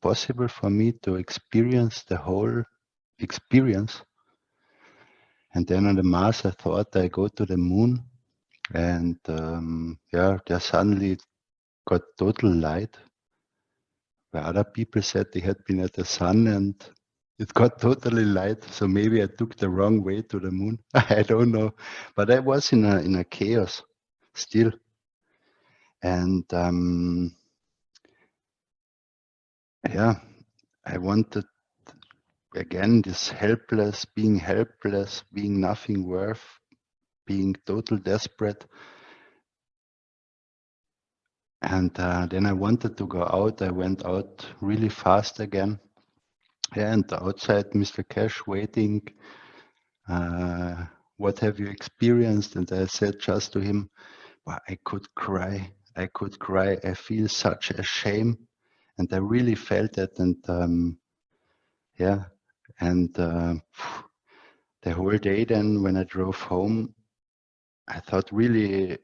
A: possible for me to experience the whole experience. And then on the Mars, I thought I go to the moon, and yeah, there suddenly got total light. Where other people said they had been at the sun and it got totally light. So maybe I took the wrong way to the moon. I don't know, but I was in a chaos still, and yeah, I wanted again this being helpless, being nothing worth, being total desperate. And then I wanted to go out. I went out really fast again. Yeah, and outside Mr. Cash waiting, what have you experienced? And I said just to him, well, I could cry. I could cry. I feel such a shame. And I really felt that. And yeah, and the whole day then when I drove home, I thought really,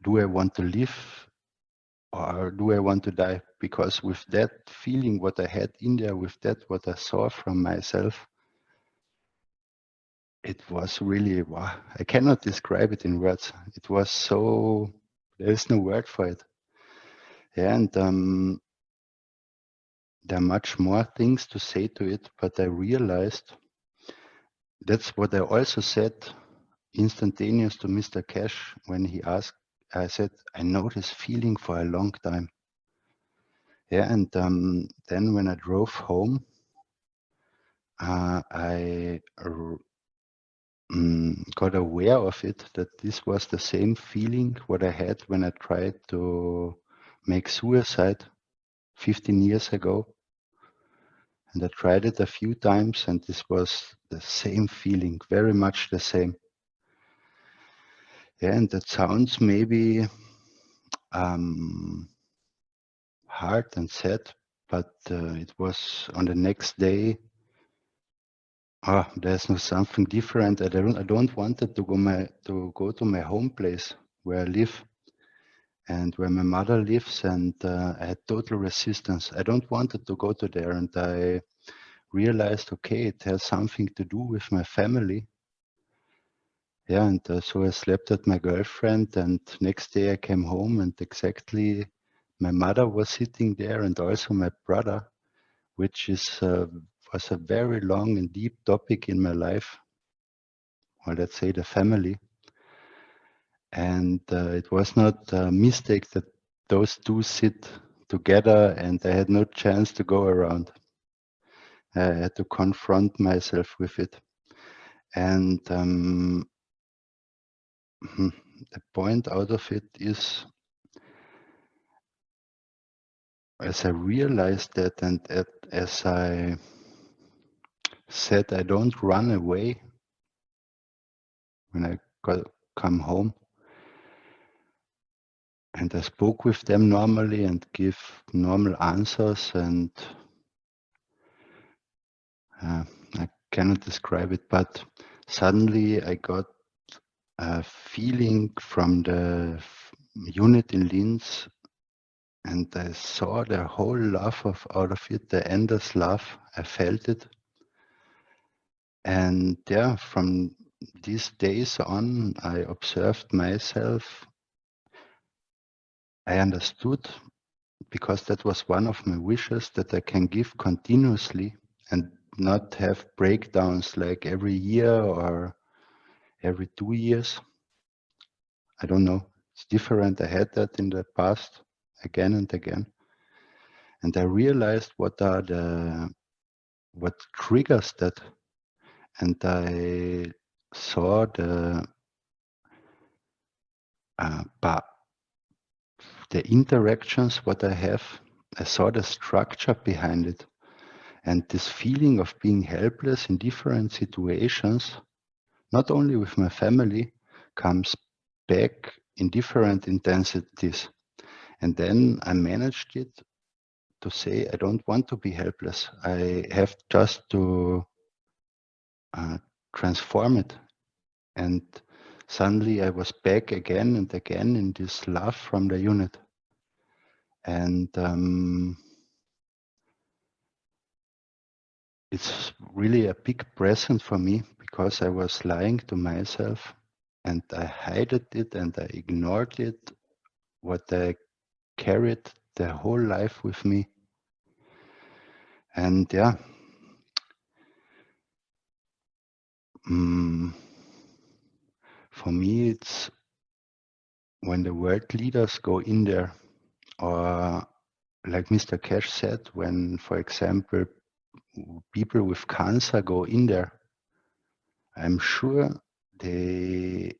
A: do I want to live or do I want to die? Because with that feeling, what I had in there, with that, what I saw from myself, it was really, wow, I cannot describe it in words. It was so, there's no word for it. Yeah, and there are much more things to say to it, but I realized that's what I also said instantaneous to Mr. Cash when he asked. I said, I know this feeling for a long time. Yeah, and then when I drove home, I got aware of it, that this was the same feeling what I had when I tried to make suicide 15 years ago. And I tried it a few times, and this was the same feeling, very much the same. Yeah, and that sounds maybe hard and sad, but it was on the next day. There's no something different. I don't want it to go to my home place where I live and where my mother lives, and I had total resistance. I don't want it to go to there, and I realized, okay, it has something to do with my family. Yeah, and so I slept at my girlfriend, and next day I came home, and exactly my mother was sitting there, and also my brother, which was a very long and deep topic in my life, or let's say the family. And it was not a mistake that those two sit together, and I had no chance to go around. I had to confront myself with it. And the point out of it is, as I realized that, and as I said, I don't run away when I come home. And I spoke with them normally and give normal answers, and I cannot describe it, but suddenly I got a feeling from the unit in Linz, and I saw the whole love out of it, the endless love. I felt it. And yeah, from these days on, I observed myself. I understood, because that was one of my wishes, that I can give continuously and not have breakdowns like every year or every 2 years. I don't know. It's different. I had that in the past again and again. And I realized what triggers that. And I saw the interactions, what I have. I saw the structure behind it. And this feeling of being helpless in different situations, not only with my family, comes back in different intensities. And then I managed it to say, I don't want to be helpless. I have just to transform it. And suddenly I was back again and again in this love from the unit. And it's really a big present for me, because I was lying to myself and I hid it and I ignored it, what I carried the whole life with me. And yeah, for me, it's when the world leaders go in there, or like Mr. Cash said, when, for example, people with cancer go in there, I'm sure they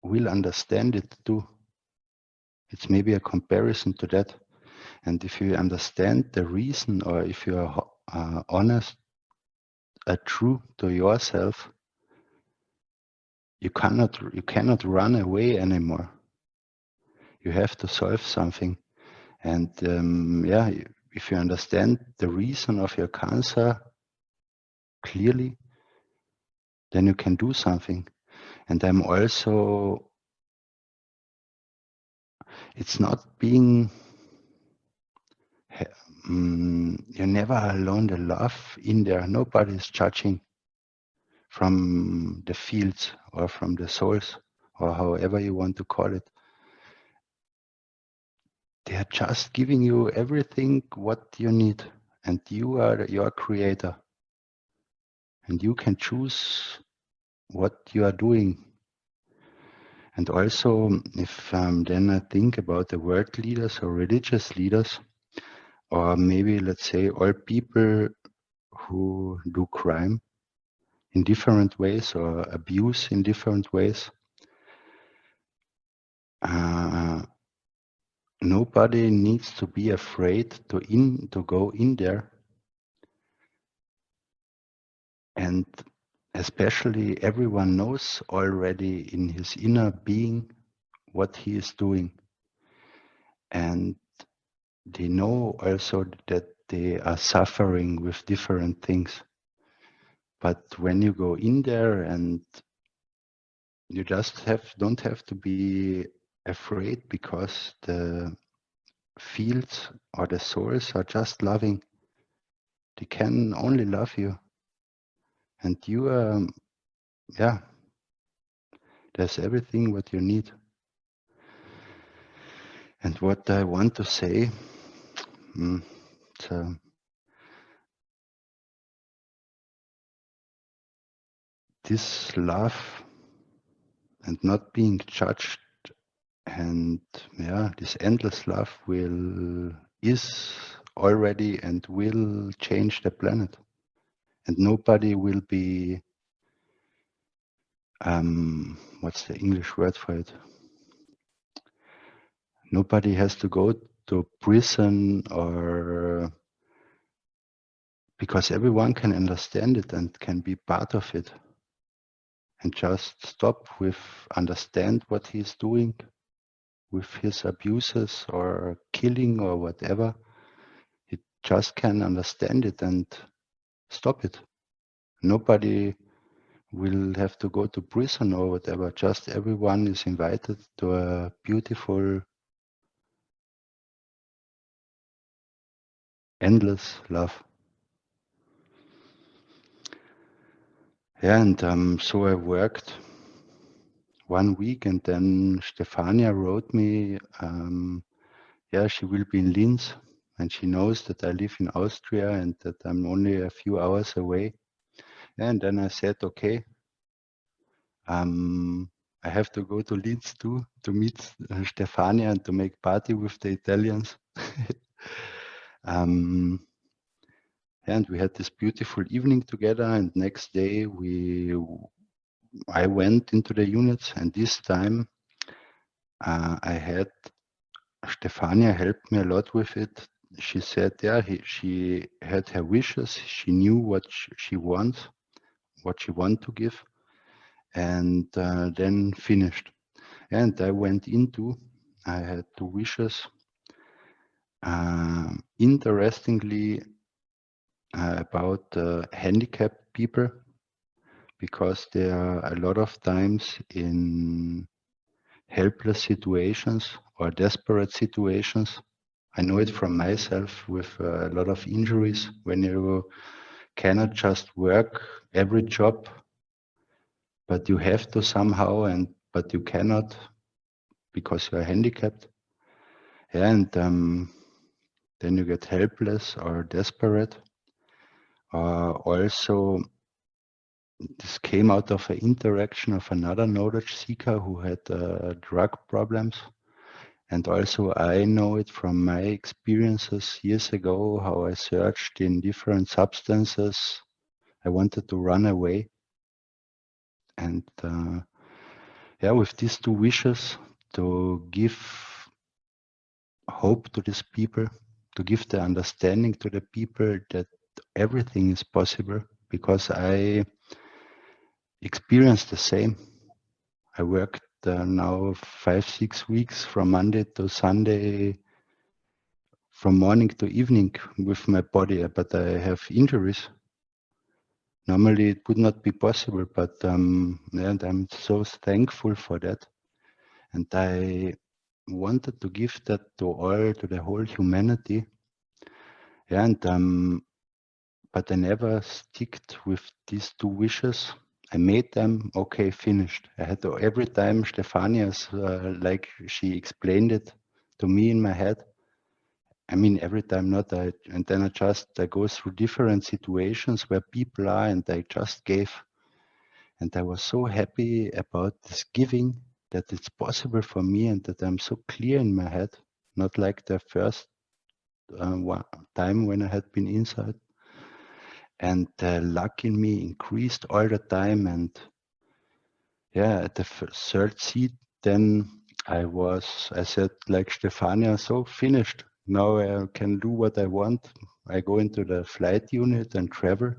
A: will understand it too. It's maybe a comparison to that. And if you understand the reason, or if you are honest, true to yourself, you cannot run away anymore. You have to solve something. And yeah, if you understand the reason of your cancer clearly, then you can do something. And I'm also, it's not being, you're never alone, the love in there. Nobody's judging from the fields or from the souls, or however you want to call it. They are just giving you everything what you need, and you are your creator, and you can choose what you are doing. And also, if then I think about the world leaders or religious leaders, or maybe let's say all people who do crime in different ways or abuse in different ways, nobody needs to be afraid to go in there. And especially everyone knows already in his inner being what he is doing. And they know also that they are suffering with different things. But when you go in there, and you just don't have to be afraid, because the fields or the souls are just loving. They can only love you. And you, yeah, there's everything what you need. And what I want to say, this love and not being judged, and yeah, this endless love is already and will change the planet. And nobody will be, what's the English word for it? Nobody has to go to prison, or because everyone can understand it and can be part of it, and just stop with understand what he's doing with his abuses or killing or whatever. He just can understand it and stop it. Nobody will have to go to prison or whatever. Just everyone is invited to a beautiful, endless love. Yeah, and so I worked 1 week, and then Stefania wrote me, yeah, she will be in Linz, and she knows that I live in Austria and that I'm only a few hours away. And then I said, okay, I have to go to Linz too, to meet Stefania and to make party with the Italians. And we had this beautiful evening together, and next day I went into the units, and this time I had Stefania helped me a lot with it, she said, yeah, she had her wishes. She knew what she wants, what she want to give, and then finished. And I went into, I had 2 wishes. Interestingly, about handicapped people, because they are a lot of times in helpless situations or desperate situations. I know it from myself with a lot of injuries, when you cannot just work every job, but you have to somehow, but you cannot because you are handicapped. And then you get helpless or desperate. Also, this came out of an interaction of another knowledge seeker who had drug problems. And also I know it from my experiences years ago, how I searched in different substances. I wanted to run away. And yeah, with these 2 wishes, to give hope to these people, to give the understanding to the people that everything is possible, because I experienced the same. I worked now 5-6 weeks from Monday to Sunday, from morning to evening with my body, but I have injuries. Normally it would not be possible, but and I'm so thankful for that. And I wanted to give that to the whole humanity. And but I never sticked with these 2 wishes. I made them, okay, finished. I had to, every time Stefania's, like she explained it to me in my head. I mean, every time not, and then I go through different situations where people are, and I just gave. And I was so happy about this giving, that it's possible for me, and that I'm so clear in my head, not like the first time when I had been inside. And the luck in me increased all the time. And yeah, at the third seat, then I said, like Stefania, so finished. Now I can do what I want. I go into the flight unit and travel.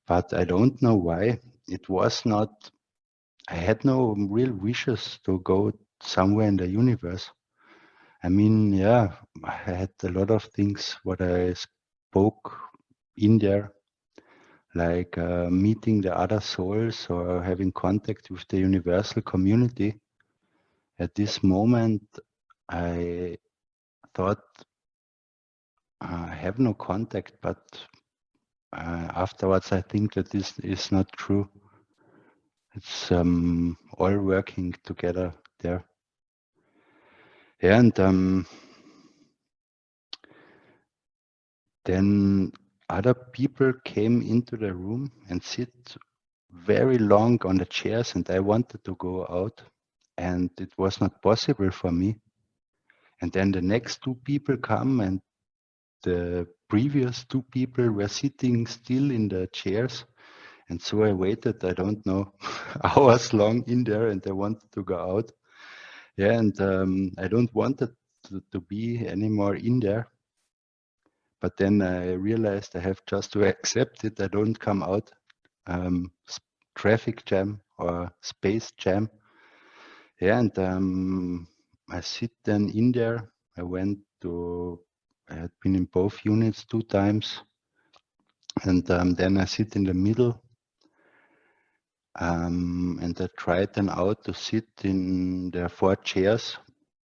A: But I don't know why. It was not, I had no real wishes to go somewhere in the universe. I mean, yeah, I had a lot of things what I spoke in there, like meeting the other souls or having contact with the universal community. At this moment, I thought I have no contact, but afterwards I think that this is not true. It's all working together there. Yeah, and then other people came into the room and sit very long on the chairs, and I wanted to go out, and it was not possible for me. And then the next 2 people come, and the previous 2 people were sitting still in the chairs. And so I waited, I don't know, hours long in there, and I wanted to go out. Yeah, and I don't want it to be anymore in there. But then I realized I have just to accept it. I don't come out. Traffic jam or space jam. Yeah, and I sit then in there. I had been in both units 2 times. And then I sit in the middle. And I tried then out to sit in the 4 chairs,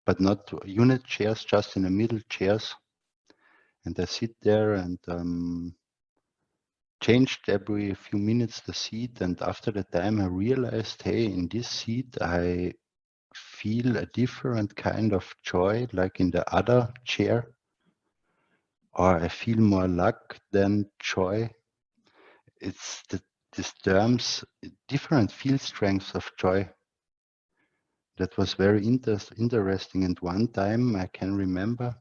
A: but not unit chairs, just in the middle chairs. And I sit there and changed every few minutes the seat. And after the time I realized, hey, in this seat I feel a different kind of joy, like in the other chair, or I feel more luck than joy. It's these terms, different field strengths of joy. That was very interesting. And one time I can remember,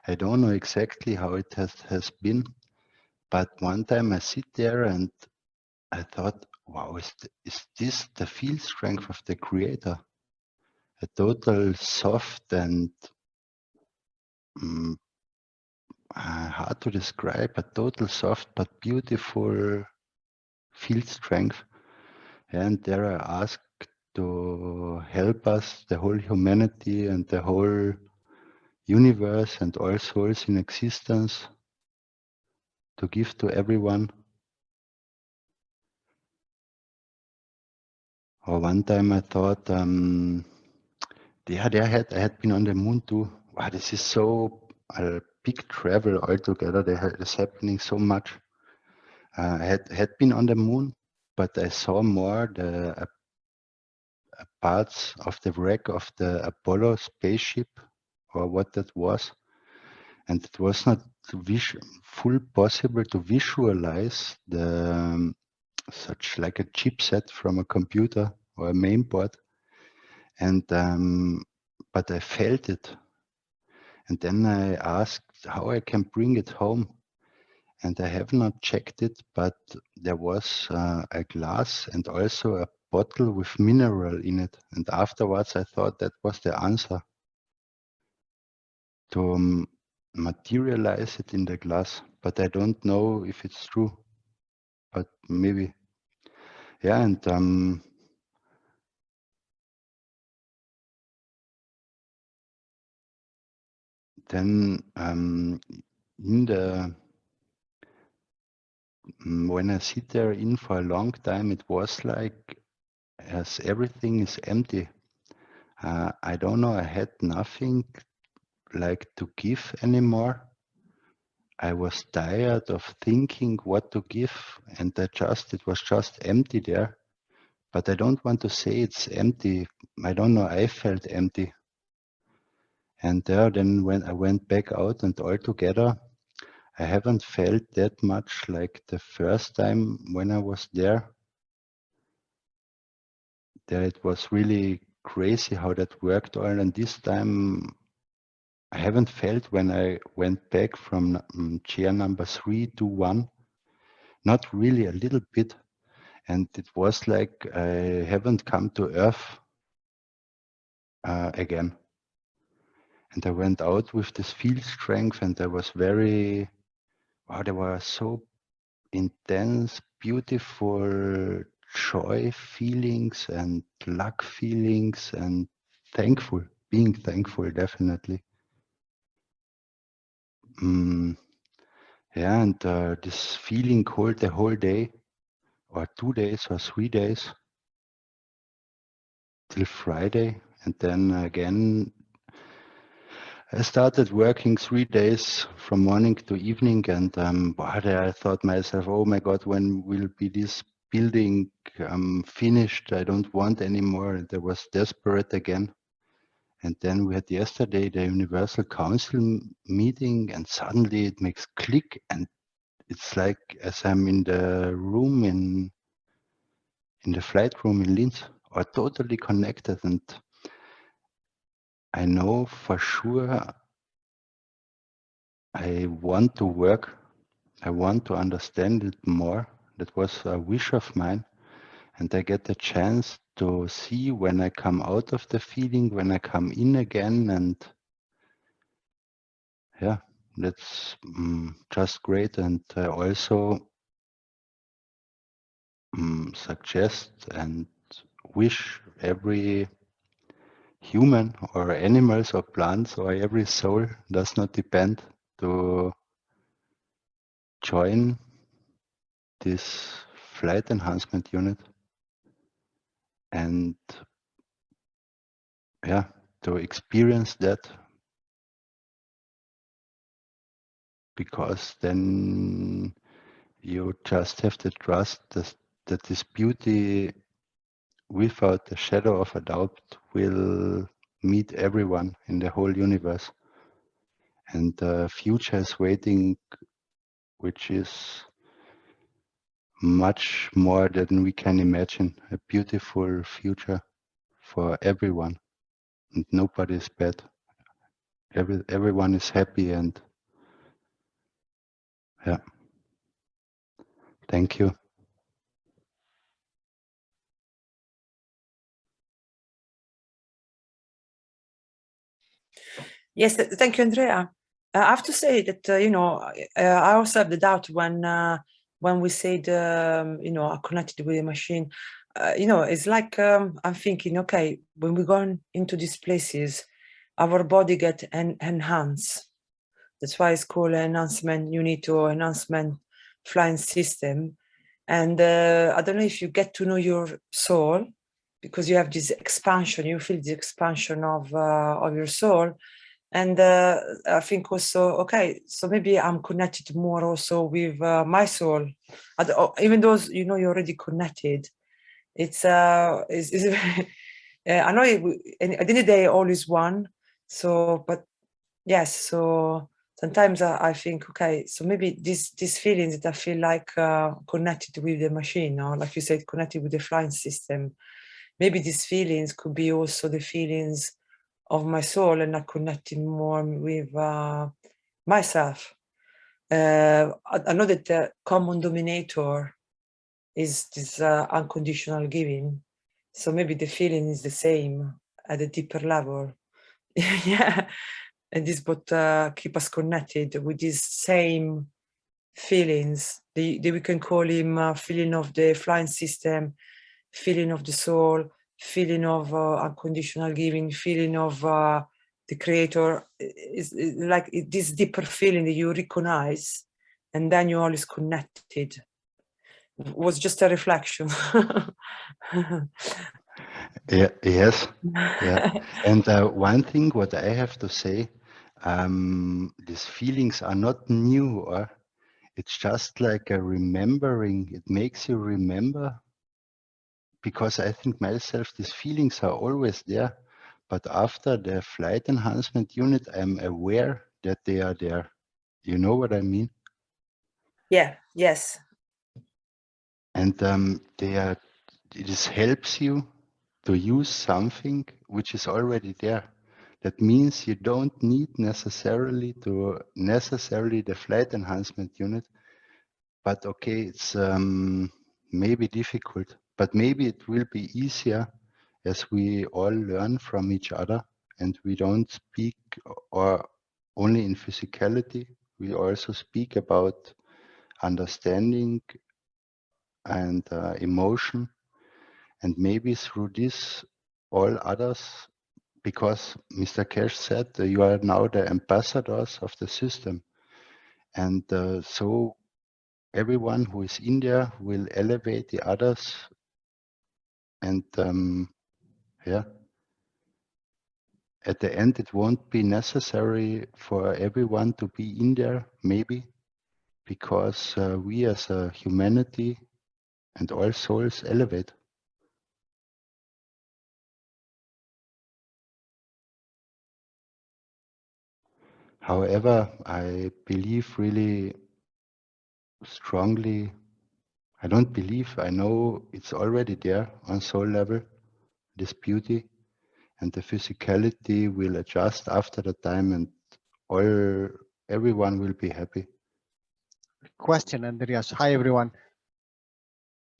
A: I don't know exactly how it has been, but one time I sit there and I thought, wow, is this the field strength of the Creator? A total soft and hard to describe, a total soft but beautiful field strength. And there I asked to help us, the whole humanity and the whole universe and all souls in existence, to give to everyone. Or one time I thought, I had been on the moon too. Wow, this is so a big travel altogether. There is happening so much. I had been on the moon, but I saw more the parts of the wreck of the Apollo spaceship, or what that was, and it was not full possible to visualize the such like a chipset from a computer or a mainboard, and but I felt it, and then I asked how I can bring it home. And I have not checked it, but there was a glass and also a bottle with mineral in it. And afterwards, I thought that was the answer to materialize it in the glass. But I don't know if it's true. But maybe, yeah. And then in the when I sit there in for a long time, it was like as everything is empty. I don't know. I had nothing like to give anymore. I was tired of thinking what to give, and it was just empty there. But I don't want to say it's empty. I don't know. I felt empty. And then when I went back out and all together, I haven't felt that much like the first time when I was there. There it was really crazy how that worked all. And this time I haven't felt when I went back from chair number 3 to 1. Not really, a little bit. And it was like I haven't come to Earth again. And I went out with this field strength, and I was very, wow, there were so intense, beautiful joy feelings and luck feelings and being thankful, definitely. Yeah, and this feeling the whole day, or 2 days or 3 days, till Friday. And then again, I started working 3 days from morning to evening, and I thought myself, oh my God, when will be this building finished? I don't want anymore. And I was desperate again. And then we had yesterday the Universal Council meeting, and suddenly it makes click, and it's like as I'm in the room in the flight room in Linz, or totally connected. And I know for sure I want to work. I want to understand it more. That was a wish of mine. And I get the chance to see when I come out of the feeling, when I come in again. And yeah, that's just great. And I also suggest and wish every human or animals or plants or every soul, does not depend, to join this flight enhancement unit, and yeah, to experience that, because then you just have to trust that this beauty, without a shadow of a doubt, will meet everyone in the whole universe. And the future is waiting, which is much more than we can imagine. A beautiful future for everyone, and nobody is bad. Everyone is happy, and yeah. Thank you.
B: Yes, thank you, Andrea. I have to say that I also have the doubt when we said are connected with the machine. It's like I'm thinking, okay, when we go into these places, our body get enhanced. That's why it's called enhancement unit or enhancement flying system. And I don't know if you get to know your soul, because you have this expansion. You feel the expansion of your soul. And I think also, okay, so maybe I'm connected more also with my soul. Even though, you're already connected, it's I know at the end of the day, all is one. So, but yes, so sometimes I think, okay, so maybe these feelings that I feel like connected with the machine, or like you said, connected with the flying system, maybe these feelings could be also the feelings of my soul, and not connecting more with myself. I know that the common denominator is this unconditional giving. So maybe the feeling is the same at a deeper level. Yeah. And this would keep us connected with these same feelings. We can call him feeling of the flying system, feeling of the soul, feeling of unconditional giving, feeling of the creator. Is like this deeper feeling that you recognize, and then you're always connected. It was just a reflection.
A: Yeah, yes, yeah. And one thing what I have to say, these feelings are not new, or it's just like a remembering. It makes you remember, because I think myself, these feelings are always there. But after the flight enhancement unit, I'm aware that they are there. You know what I mean?
B: Yeah, yes.
A: And this helps you to use something which is already there. That means you don't need necessarily the flight enhancement unit, but okay, it's maybe difficult, but maybe it will be easier as we all learn from each other, and we don't speak or only in physicality. We also speak about understanding and emotion, and maybe through this all others, because Mr. Cash said you are now the ambassadors of the system, and so everyone who is in there will elevate the others, and yeah, at the end it won't be necessary for everyone to be in there, maybe, because we as a humanity and all souls elevate. However, I believe really strongly, I don't believe, I know it's already there on soul level, this beauty, and the physicality will adjust after the time, and everyone will be happy.
E: Question, Andreas. Hi, everyone.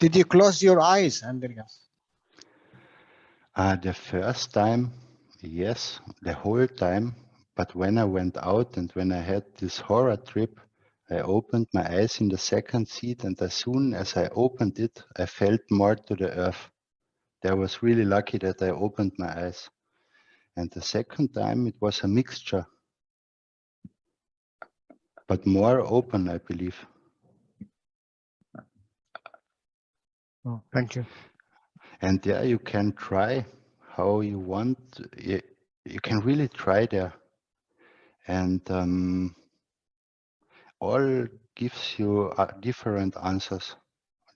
E: Did you close your eyes, Andreas?
A: The first time, yes, the whole time. But when I went out and when I had this horror trip, I opened my eyes in the second seat, and as soon as I opened it, I felt more to the earth. I was really lucky that I opened my eyes. And the second time, it was a mixture, but more open, I believe.
E: Oh, thank you.
A: And yeah, you can try how you want. You can really try there. And all gives you different answers,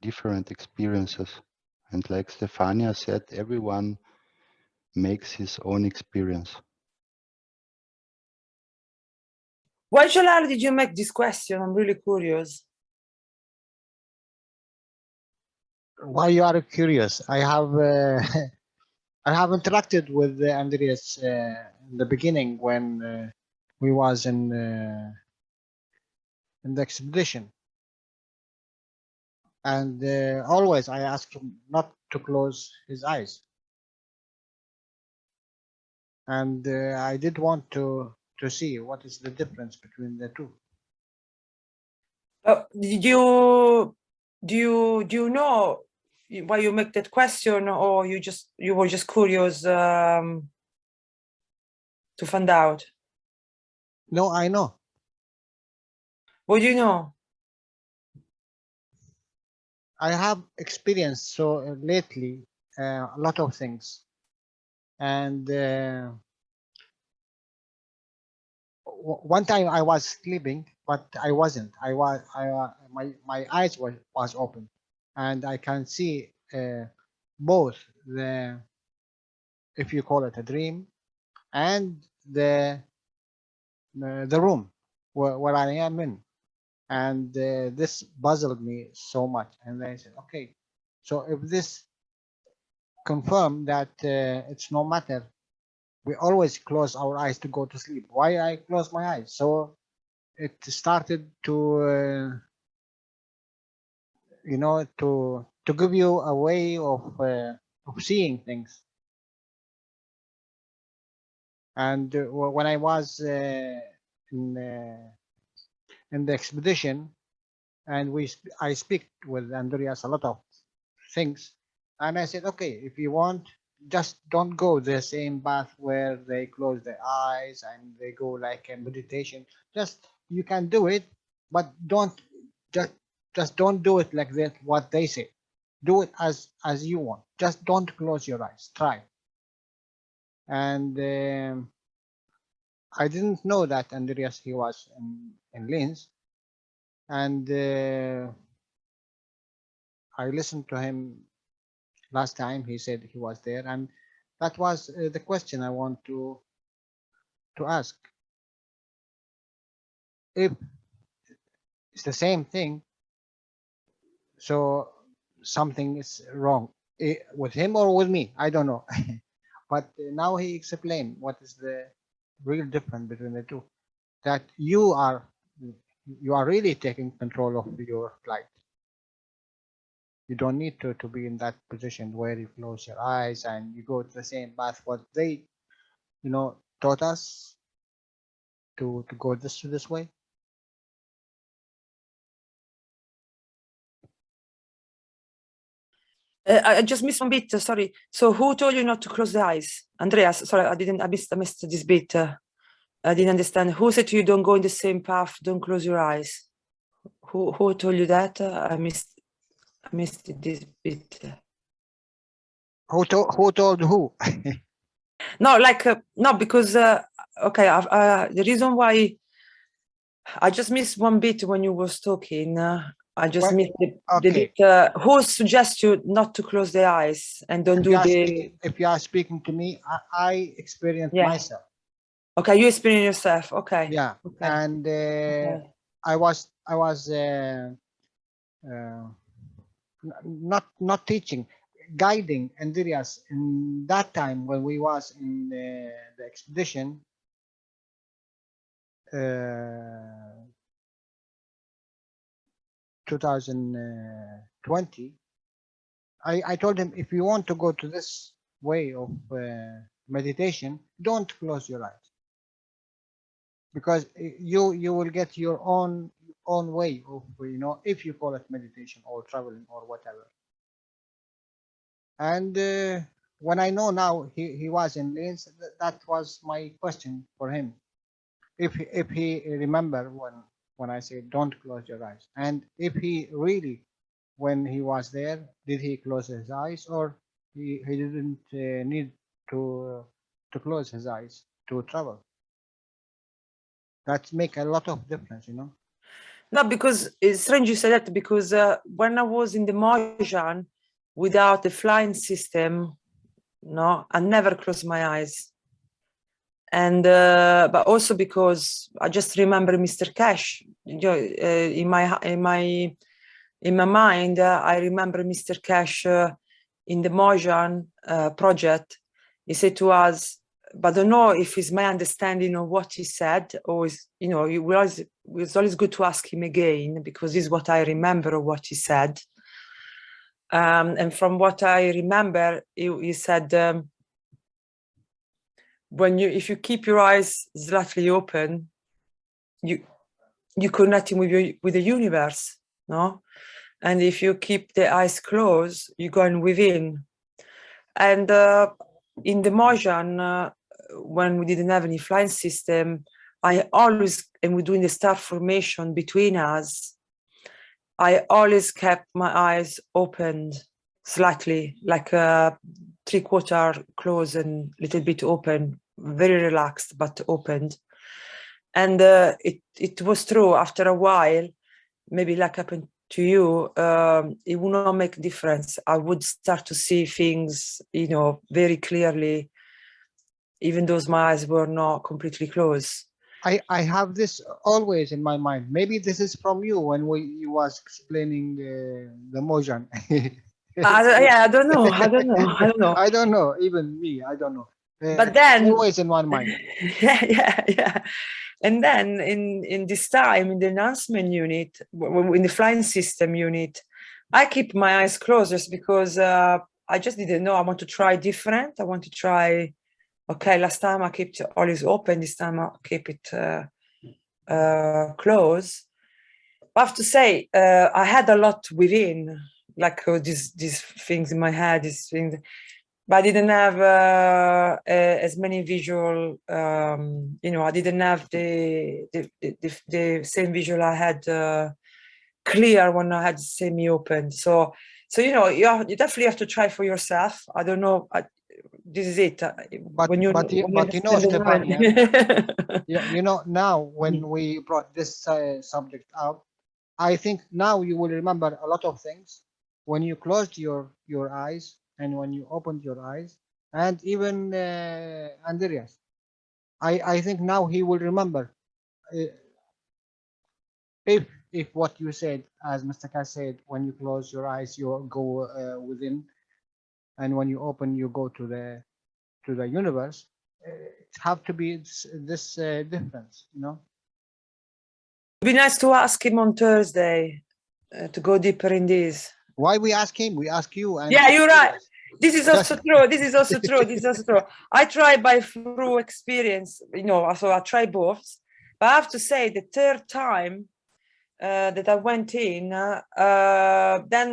A: different experiences. And like Stefania said, everyone makes his own experience.
B: Why, Jalal, did you make this question? I'm really curious.
E: Why you are curious? I have I have interacted with Andreas in the beginning when we was in the expedition, and always I asked him not to close his eyes, and I did want to to see what is the difference between the two.
B: Do you know why you make that question, or you were just curious to find out?
E: No, I know.
B: What do you know?
E: I have experienced so lately a lot of things, and one time I was sleeping, but I wasn't. My eyes was open, and I can see both the, if you call it a dream, and the room where I am in, and this puzzled me so much. And I said, okay, so if this confirm that it's no matter, we always close our eyes to go to sleep, why I close my eyes? So it started to you know, to give you a way of seeing things. And when I was in the expedition, and I speak with Andreas a lot of things, and I said, okay, if you want, just don't go the same path where they close their eyes and they go like a meditation. Just, you can do it, but don't just don't do it like that, what they say. Do it as you want. Just don't close your eyes. Try. And I didn't know that Andreas, he was in Linz, and I listened to him last time. He said he was there, and that was the question I want to ask. If it's the same thing, so something is wrong with him or with me, I don't know. But now he explained what is the real difference between the two, that you are really taking control of your flight. You don't need to be in that position where you close your eyes and you go to the same path what they, you know, taught us to go this way.
B: I just missed one bit, sorry. So who told you not to close the eyes? Andreas, sorry, I missed this bit. I didn't understand. Who said to you, don't go in the same path, don't close your eyes? Who told you that? I missed this bit.
E: Who told who?
B: No, like, no, because, okay, the reason why I just missed one bit when you was talking, I just missed the bit. Who suggests you not to close the eyes and don't do the...
E: If you are speaking to me, I experienced myself.
B: Okay, you experience yourself. Okay.
E: Yeah,
B: okay.
E: and
B: Okay.
E: I was not teaching, guiding Andreas in that time when we was in the expedition. 2020, I told him, if you want to go to this way of meditation, don't close your eyes, because you will get your own way of, you know, if you call it meditation or traveling or whatever. And when I know now he was in Linz, that was my question for him, if he remember when I said don't close your eyes, and if he really, when he was there, did he close his eyes, or he didn't need to close his eyes to travel. That make a lot of difference, you know.
B: No, because it's strange you said that, because when I was in the Mojan without the flying system, no, I never closed my eyes. And but also because I just remember Mr. Cash, you know, in my mind, I remember Mr. Cash in the Mojan project. He said to us, but I don't know if it's my understanding of what he said, or is, you know, it's always good to ask him again, because this is what I remember of what he said. And from what I remember, he said, if you keep your eyes slightly open, you're connecting with the universe, no? And if you keep the eyes closed, you're going within. And in the Mojan, when we didn't have any flying system, I always, and we're doing the star formation between us, I always kept my eyes opened slightly, like 3/4 closed and a little bit open, very relaxed, but opened. And it was true. After a while, maybe like happened to you, it would not make a difference. I would start to see things, very clearly, even though my eyes were not completely closed.
E: I have this always in my mind. Maybe this is from you when you was explaining the Mojan.
B: Yeah, I don't know.
E: I don't know. Even me, I don't know.
B: But then,
E: it's always in one mind.
B: yeah. And then in this time, in the announcement unit, in the flying system unit, I keep my eyes closed just because I just didn't know. I want to try different. I want to try, okay, last time I kept always open. This time I keep it closed. I have to say, I had a lot within, like these things in my head, these things, but I didn't have as many visual, I didn't have the same visual I had clear when I had semi-open. So you definitely have to try for yourself. I don't know. This is it.
E: But you know, Stefania, now when we brought this subject out, I think now you will remember a lot of things when you closed your eyes and when you opened your eyes, and even Andreas. I think now he will remember if what you said, as Mr. Kass said, when you close your eyes you go within, and when you open you go to the universe. It have to be this difference,
B: It'd be nice to ask him on Thursday to go deeper in this.
E: Why we ask him? We ask you. And
B: yeah, you're right. This is also true. This is also true. I try by through experience, so I try both. But I have to say, the third time that I went in, then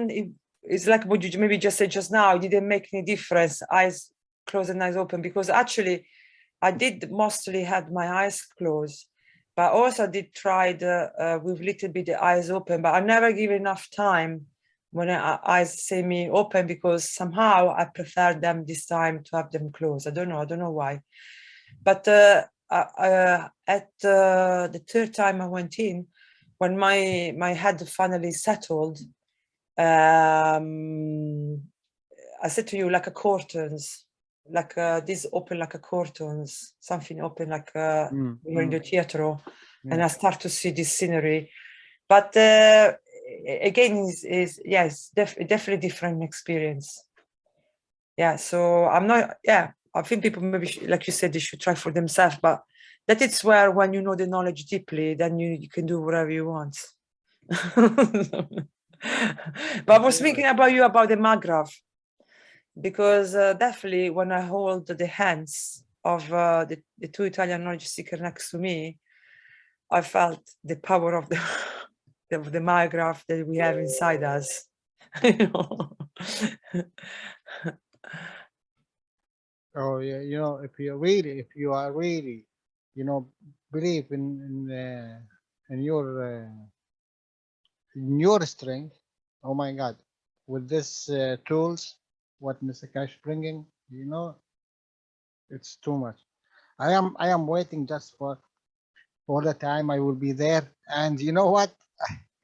B: it's like what you maybe just said just now. It didn't make any difference. Eyes closed and eyes open, because actually I did mostly had my eyes closed, but also did try with little bit the eyes open, but I never give enough time when eyes semi open, because somehow I prefer them this time to have them closed. I don't know why. But at the third time I went in, when my head finally settled, I said to you, like a curtains, like this open like a curtains, something open like we're in the theater, and I start to see this scenery. But again, is yes, definitely different experience. Yeah, so I'm not. Yeah, I think people maybe like you said, they should try for themselves. But that it's where when you know the knowledge deeply, then you can do whatever you want. But I was thinking about the Maghreb, because definitely when I hold the hands of the two Italian knowledge seekers next to me, I felt the power of the Maghreb that we have inside us.
E: Oh yeah, if you are really, believe in your strength. Oh my God, with this tools, what Mr. Cash bringing, it's too much. I am waiting just for the time I will be there, and you know what?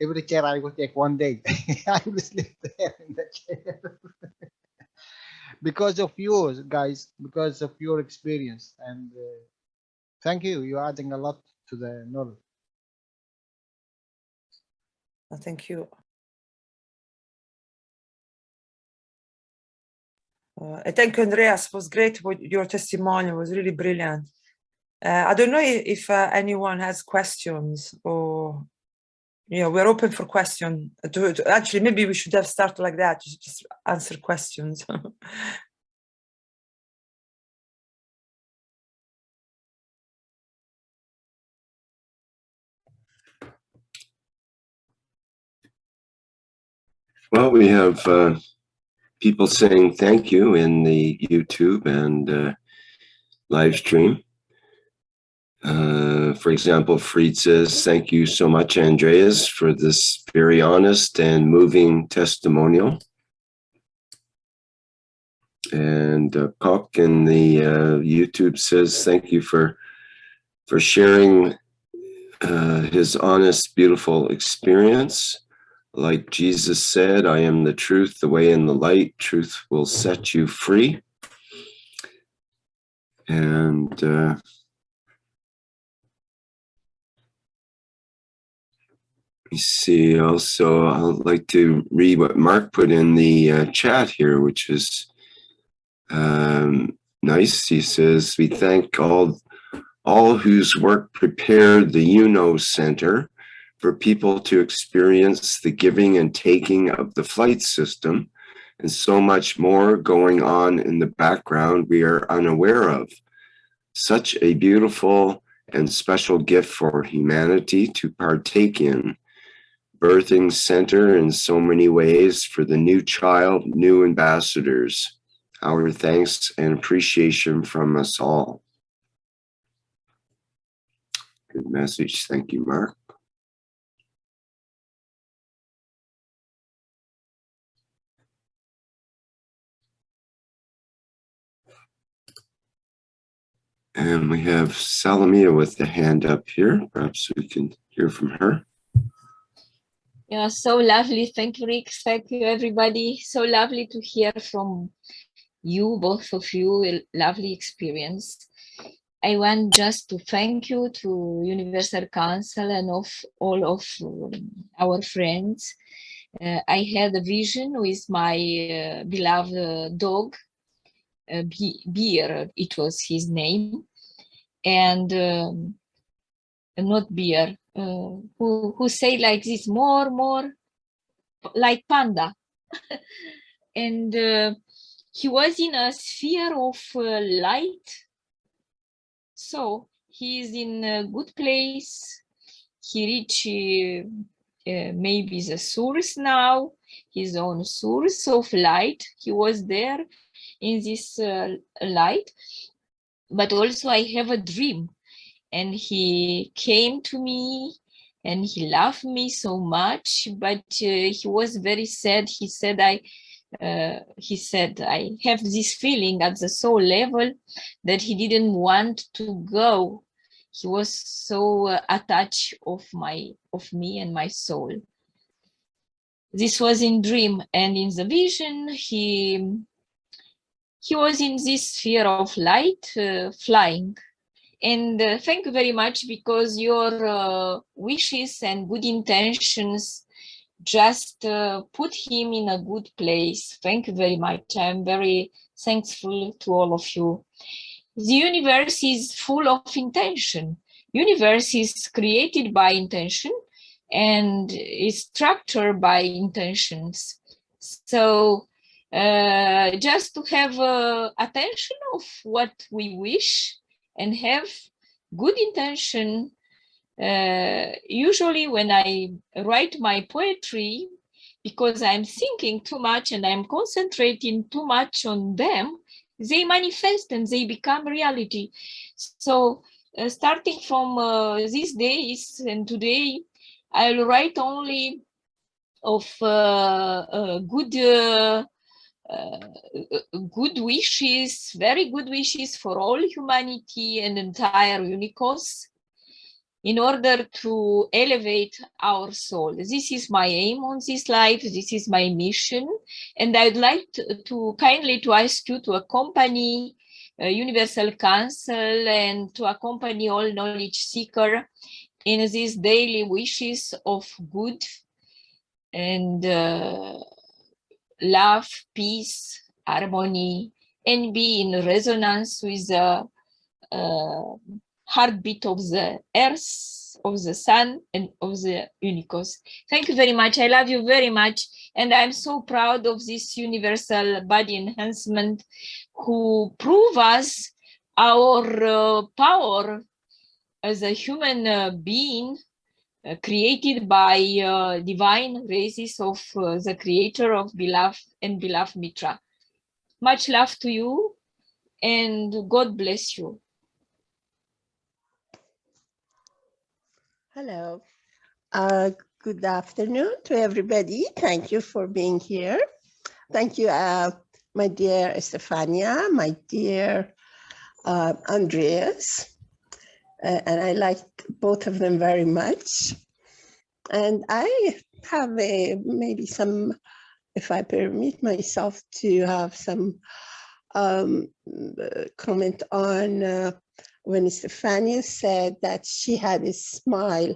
E: Every chair I will take one day. I will sleep there in the chair. Because of you guys, because of your experience, and thank you. You're adding a lot to the knowledge.
B: Thank you. Thank you, Andreas. It was great. Your testimony was really brilliant. I don't know if anyone has questions, or we're open for questions. Actually, maybe we should have started like that, just answer questions.
C: Well, we have people saying thank you in the YouTube and live stream. For example, Fried says, thank you so much, Andreas, for this very honest and moving testimonial. And Puck in the YouTube says, thank you for sharing his honest, beautiful experience. Like Jesus said, I am the truth, the way, and the light. Truth will set you free. And you see, also, I'd like to read what Mark put in the chat here, which is nice. He says, we thank all whose work prepared the UNO Center for people to experience the giving and taking of the flight system, and so much more going on in the background we are unaware of. Such a beautiful and special gift for humanity to partake in. Birthing center in so many ways for the new child, new ambassadors. Our thanks and appreciation from us all. Good message. Thank you, Mark. And we have Salamia with the hand up here. Perhaps we can hear from her.
F: Yeah, so lovely. Thank you, Rick. Thank you, everybody. So lovely to hear from you, both of you. A lovely experience. I want just to thank you to Universal Council and all of our friends. I had a vision with my beloved dog, Beer, it was his name, and not Beer, who say like this, more like panda. And he was in a sphere of light. So he is in a good place. He reached maybe the source now, his own source of light. He was there in this light. But also I have a dream, and he came to me and he loved me so much, but he was very sad. He said, I have this feeling at the soul level that he didn't want to go. He was so attached of me and my soul. This was in dream, and in the vision, he was in this sphere of light, flying. And thank you very much, because your wishes and good intentions just put him in a good place. Thank you very much. I'm very thankful to all of you. The universe is full of intention. Universe is created by intention and is structured by intentions. So just to have attention of what we wish and have good intention. Usually when I write my poetry, because I'm thinking too much and I'm concentrating too much on them, they manifest and they become reality. So starting from these days and today, I'll write only of good wishes, very good wishes for all humanity and entire universe, in order to elevate our soul. This is my aim on this life. This is my mission. And I'd like to kindly ask you to accompany Universal Council and to accompany all knowledge seeker in these daily wishes of good and love, peace, harmony, and be in resonance with the heartbeat of the earth, of the sun, and of the universe. Thank you very much. I love you very much. And I'm so proud of this universal body enhancement who prove us our power as a human being created by divine races of the creator of beloved Mitra. Much love to you and God bless you.
G: Hello. Good afternoon to everybody. Thank you for being here. Thank you, my dear Estefania, my dear Andreas. And I like both of them very much. And I have maybe some, if I permit myself to have some comment on when Estefania said that she had a smile.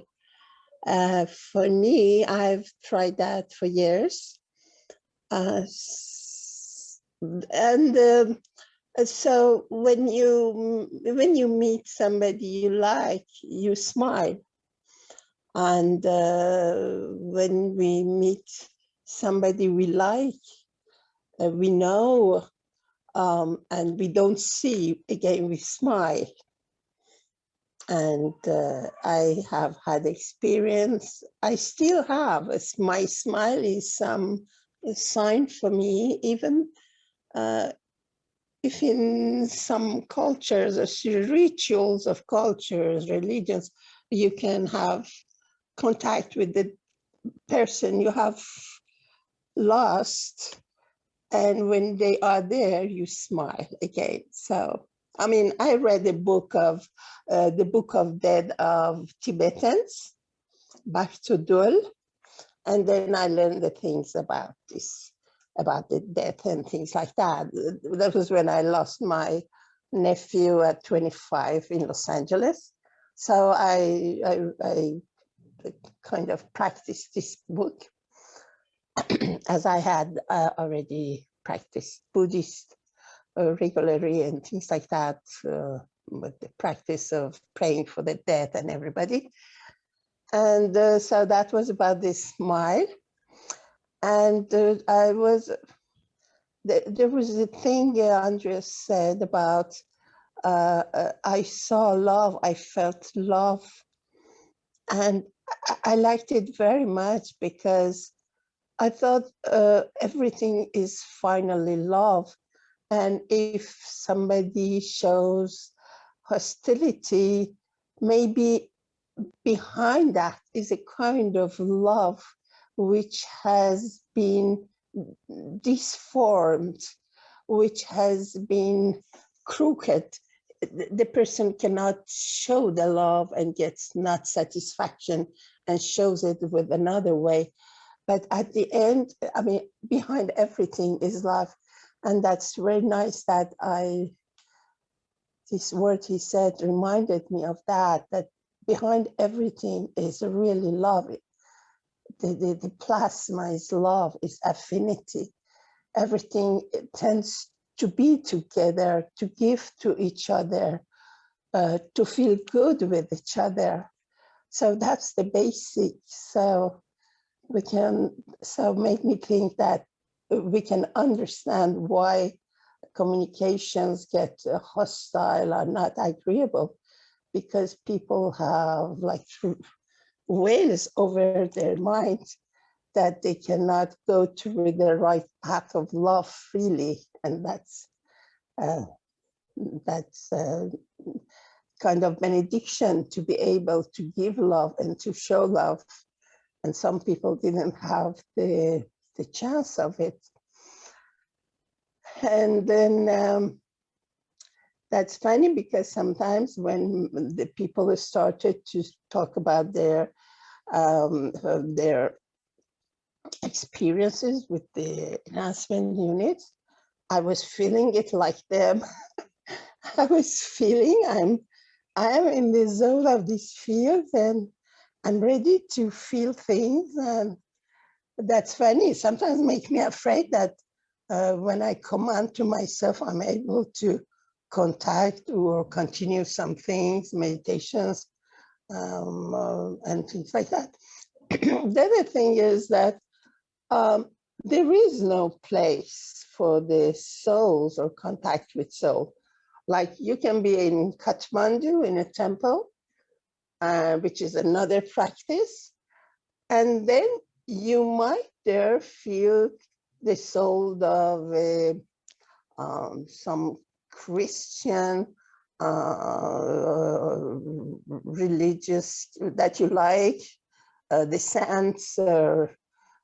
G: For me, I've tried that for years. So when you meet somebody you like, you smile. And when we meet somebody we like, we know, and we don't see, again, we smile. And I have had experience, I still have, my smile is a sign for me, even if in some cultures, rituals of cultures, religions, you can have contact with the person you have lost, and when they are there, you smile again. So, I mean, I read the book of Dead of Tibetans, back to Dul, and then I learned the things about this, about the death and things like that. That was when I lost my nephew at 25 in Los Angeles. So I kind of practiced this book as I had already practiced Buddhist regularly and things like that, with the practice of praying for the dead and everybody. And so that was about this smile. And there was a thing Andreas said about, I saw love, I felt love. And I liked it very much because I thought everything is finally love. And if somebody shows hostility, maybe behind that is a kind of love which has been disformed, which has been crooked. The person cannot show the love and gets not satisfaction and shows it with another way. But at the end, I mean, behind everything is love. And that's very nice that this word he said reminded me of that behind everything is really love. The plasma is love, is affinity. Everything tends to be together, to give to each other, to feel good with each other. So that's the basic. So make me think that we can understand why communications get hostile or not agreeable, because people have like ways over their minds that they cannot go through the right path of love freely. And that's kind of benediction to be able to give love and to show love. And some people didn't have the chance of it. And then that's funny because sometimes when the people started to talk about their experiences with the enhancement units, I was feeling it like them. I was feeling I am in the zone of this field and I'm ready to feel things. And that's funny. Sometimes make me afraid that when I command to myself, I'm able to contact or continue some things, meditations, and things like that. The other thing is that there is no place for the souls or contact with soul. Like you can be in Kathmandu in a temple which is another practice. And then you might there feel the soul of some Christian religious that you like, the saints,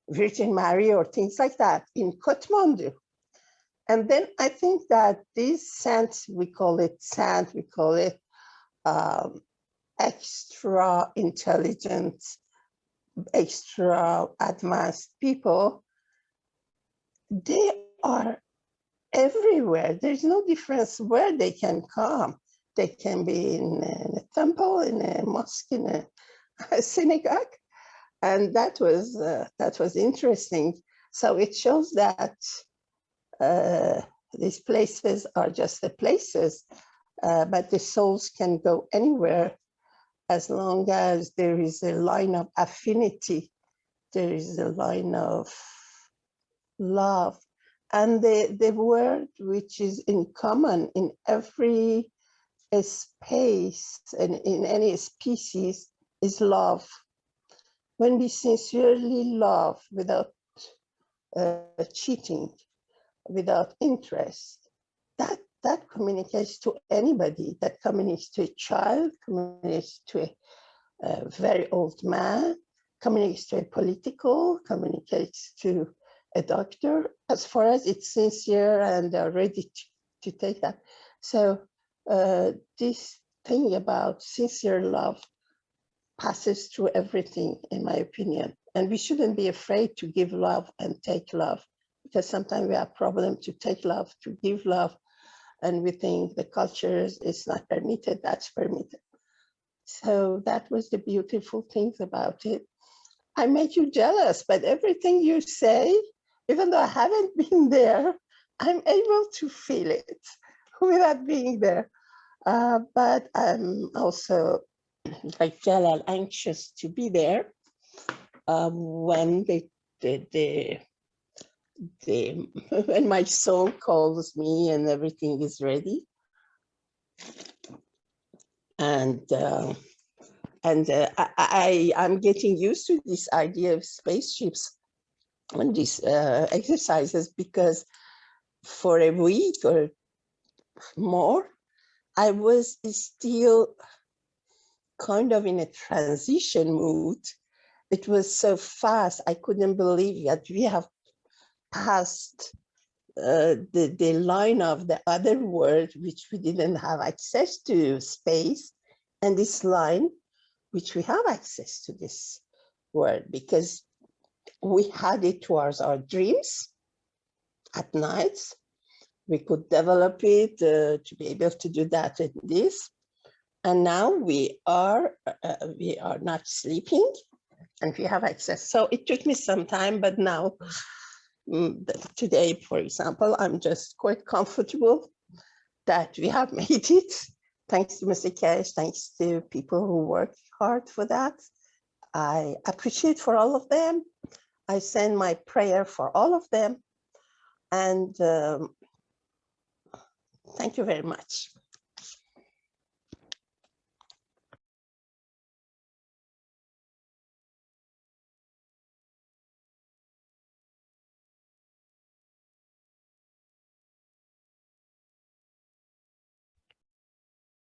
G: Virgin Mary, or things like that in Kathmandu. And then I think that these saints, we call it extra intelligent, extra advanced people. They are everywhere. There's no difference where they can come. They can be in a temple, in a mosque, in a synagogue. And that was interesting. So it shows that these places are just the places, but the souls can go anywhere as long as there is a line of affinity, there is a line of love. And the word which is in common in every space and in any species is love. When we sincerely love without cheating, without interest, that communicates to anybody, that communicates to a child, communicates to a very old man, communicates to a political, communicates to a doctor, as far as it's sincere and they're ready to take that. So this thing about sincere love passes through everything, in my opinion. And we shouldn't be afraid to give love and take love, because sometimes we have problem to take love, to give love, and we think the cultures is not permitted, that's permitted. So that was the beautiful things about it. I made you jealous, but everything you say, even though I haven't been there, I'm able to feel it without being there. But I'm also, like Jalal, anxious to be there when when my soul calls me and everything is ready. And I'm getting used to this idea of spaceships and these exercises, because for a week or more, I was still kind of in a transition mood. It was so fast, I couldn't believe that we have passed the line of the other world, which we didn't have access to, space, and this line, which we have access to this world, because we had it towards our dreams at night. We could develop it to be able to do that and this. And now we are not sleeping and we have access. So it took me some time, but now, today, for example, I'm just quite comfortable that we have made it. Thanks to Mr. Cash, thanks to people who work hard for that. I appreciate for all of them. I send my prayer for all of them. And thank you very much.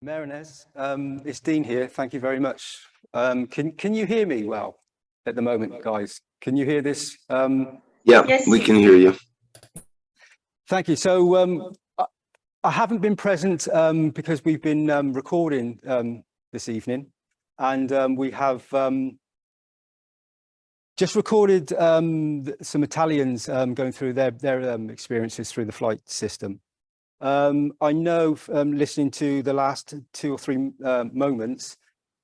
H: Marinez, it's Dean here. Thank you very much. Can you hear me well at the moment, guys? Can you hear this?
C: Yeah,
D: Yes.
C: we can hear you.
H: Thank you. So I haven't been present because we've been recording this evening, and we have just recorded some Italians going through their experiences through the flight system. I know listening to the last 2 or 3 moments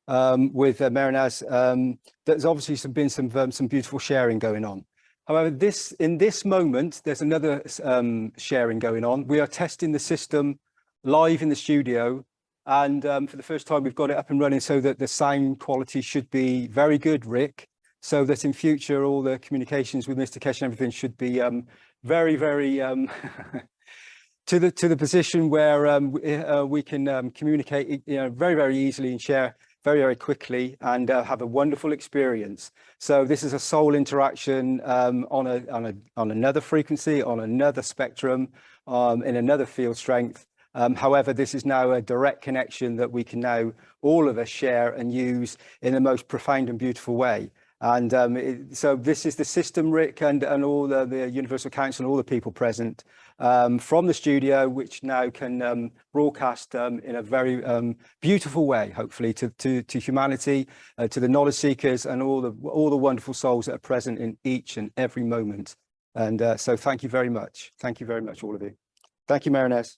H: with Marinaz, there's obviously been some beautiful sharing going on. However, in this moment, there's another sharing going on. We are testing the system live in the studio, and for the first time, we've got it up and running so that the sound quality should be very good, Rick, so that in future, all the communications with Mr. Kesh and everything should be very, very to the position where we can communicate, very, very easily and share very, very quickly and have a wonderful experience. So this is a soul interaction on another frequency, on another spectrum, in another field strength. However, this is now a direct connection that we can now all of us share and use in the most profound and beautiful way. And so this is the system, Rick, and all the Universal Council and all the people present from the studio, which now can broadcast in a very beautiful way, hopefully, to humanity, to the knowledge seekers, and all the wonderful souls that are present in each and every moment. And so thank you very much. Thank you very much, all of you. Thank you, Marinez.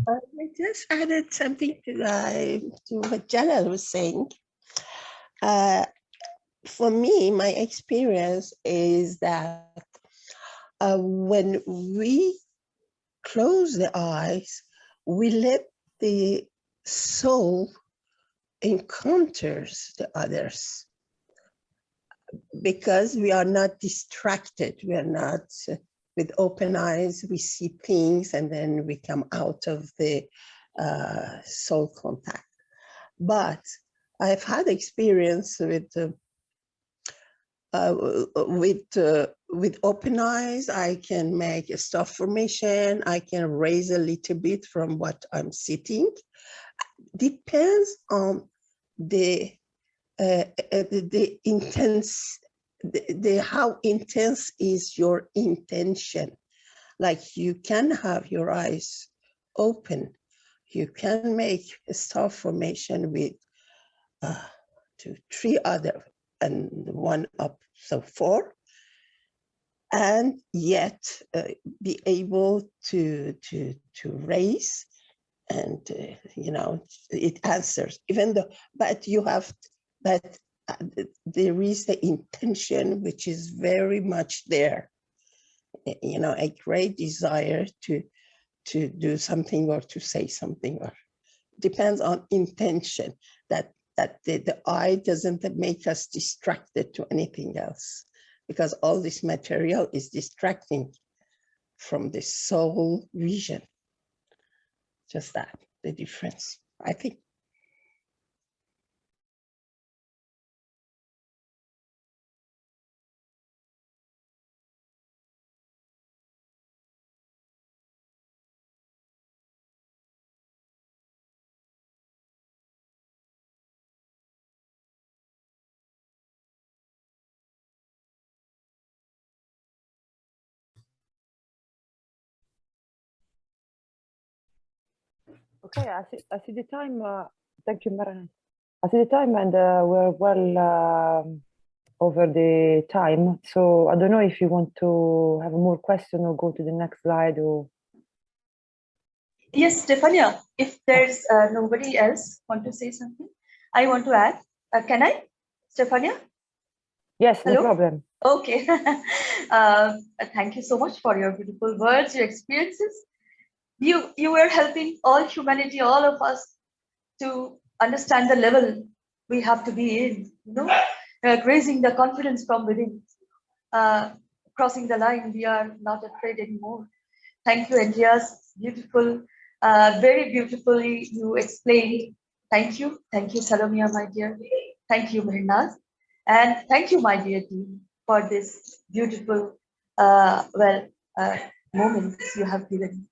G: I just added something to what Jalal was saying. For me, my experience is that when we close the eyes, we let the soul encounters the others because we are not distracted. We are not with open eyes, we see things and then we come out of the soul contact. But I've had experience with open eyes. I can make a star formation. I can raise a little bit from what I'm sitting. Depends on the intense, how intense is your intention. Like you can have your eyes open. You can make a star formation with 2, 3 other and 1 up, so 4, and yet be able to raise, and you know, it answers, even though, but you have, but there is the intention which is very much there, you know, a great desire to do something or to say something, or depends on intention, that the eye doesn't make us distracted to anything else, because all this material is distracting from the soul vision. Just that, the difference, I think.
B: Okay, I see the time. Thank you, Maran. I see the time, and we're well over the time. So I don't know if you want to have more question or go to the next slide, or.
D: Yes, Stefania, if there's nobody else want to say something, I want to add. Can I, Stefania?
B: Yes,
D: Hello?
B: no problem.
D: Okay. Thank you so much for your beautiful words, your experiences. You were helping all humanity, all of us, to understand the level we have to be in, you know, raising the confidence from within, crossing the line. We are not afraid anymore. Thank you, Andreas. Beautiful, very beautifully you explained. Thank you. Thank you, Salomia, my dear. Thank you, Mrinaz. And thank you, my dear team, for this beautiful, moments you have given.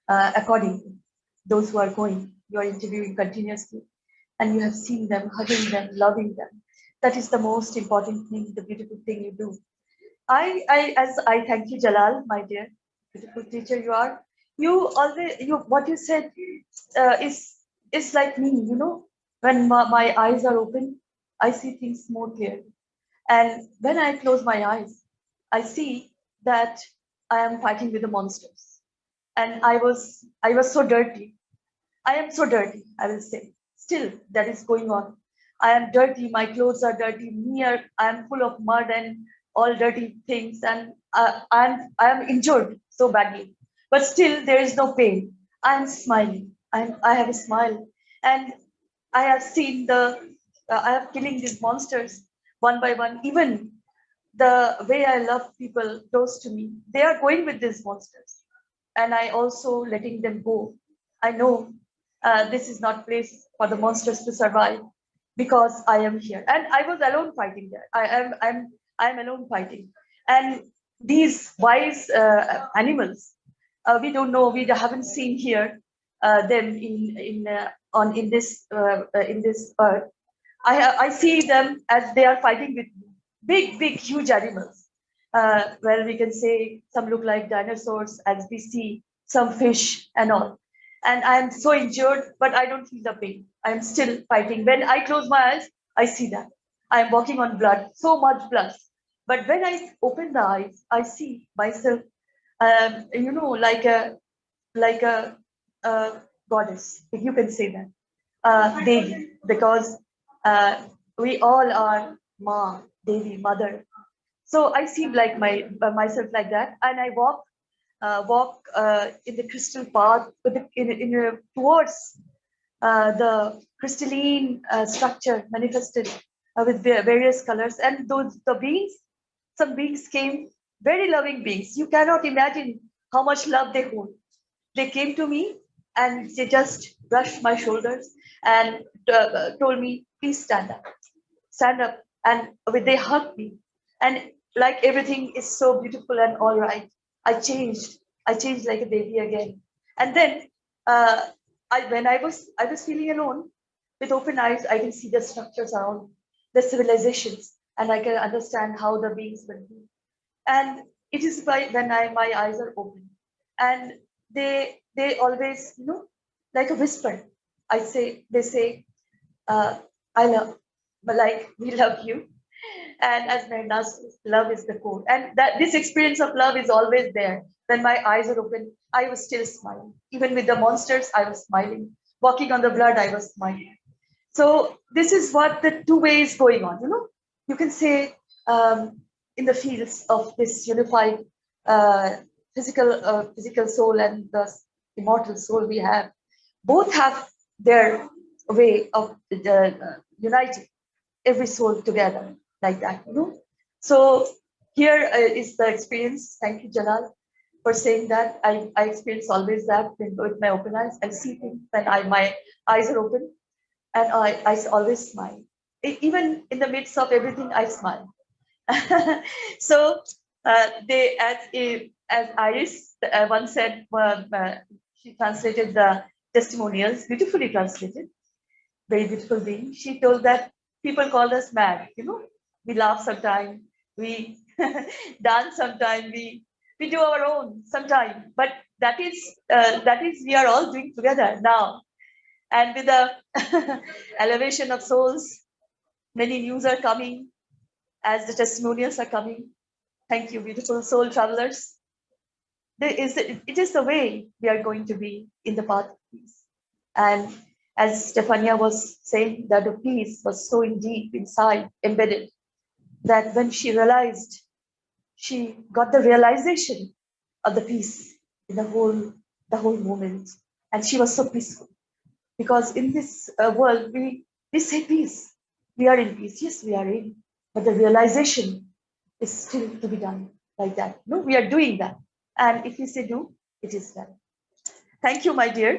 D: According those who are going, you are interviewing continuously, and you have seen them, hugging them, loving them. That is the most important thing, the beautiful thing you do. I thank you, Jalal, my dear, beautiful teacher you are. You always, what you said is like me, you know. When my eyes are open, I see things more clearly. And when I close my eyes, I see that I am fighting with the monsters. And I was so dirty. I am so dirty, I will say. Still, that is going on. I am dirty, my clothes are dirty, I am full of mud and all dirty things, and I am injured so badly. But still, there is no pain. I am smiling. I have a smile. And I have seen I have killing these monsters one by one. Even the way I love people close to me, they are going with these monsters. And I also letting them go. I know this is not place for the monsters to survive because I am here. And I was alone fighting there. I'm alone fighting. And these wise animals, we don't know, we haven't seen here them in this earth. I see them as they are fighting with big, huge animals. Well, we can say some look like dinosaurs, as we see some fish and all. And I'm so injured, but I don't feel the pain. I'm still fighting. When I close my eyes, I see that. I'm walking on blood, so much blood. But when I open the eyes, I see myself, like a goddess, if you can say that, Devi, because we all are Ma, Devi, mother. So I see like myself like that, and I walk in the crystal path towards the crystalline structure manifested with various colors, and the beings, some beings came, very loving beings. You cannot imagine how much love they hold. They came to me and they just brushed my shoulders and told me, please stand up. And they hugged me. And like everything is so beautiful and all right, I changed like a baby again. And then when I was feeling alone, with open eyes, I can see the structures around, the civilizations, and I can understand how the beings will be. And it is when my eyes are open, and they always, like a whisper. They say, I love, but like we love you. And as Mehna says, love is the core. And that this experience of love is always there. When my eyes are open, I was still smiling. Even with the monsters, I was smiling. Walking on the blood, I was smiling. So this is what the two ways going on. You can say in the fields of this unified physical soul and the immortal soul we have, both have their way of uniting every soul together like that. So here is the experience. Thank you, Jalal, for saying that. I experience always that with my open eyes. I see things when my eyes are open, and I always smile. Even in the midst of everything, I smile. So they, as Iris once said, she translated the Testimonials, beautifully translated, very beautiful being. She told that people called us mad. We laugh sometimes, we dance sometimes, we do our own sometimes. But that is we are all doing together now. And with the elevation of souls, many news are coming as the testimonials are coming. Thank you, beautiful soul travelers. It is the way we are going to be in the path of peace. And as Stefania was saying, that the peace was so deep inside, embedded, that when she realized, she got the realization of the peace in the whole moment. And she was so peaceful. Because in this world, we say peace. We are in peace. Yes, we are in. But the realization is still to be done like that. No, we are doing that. And if we say do, it is done. Thank you, my dear.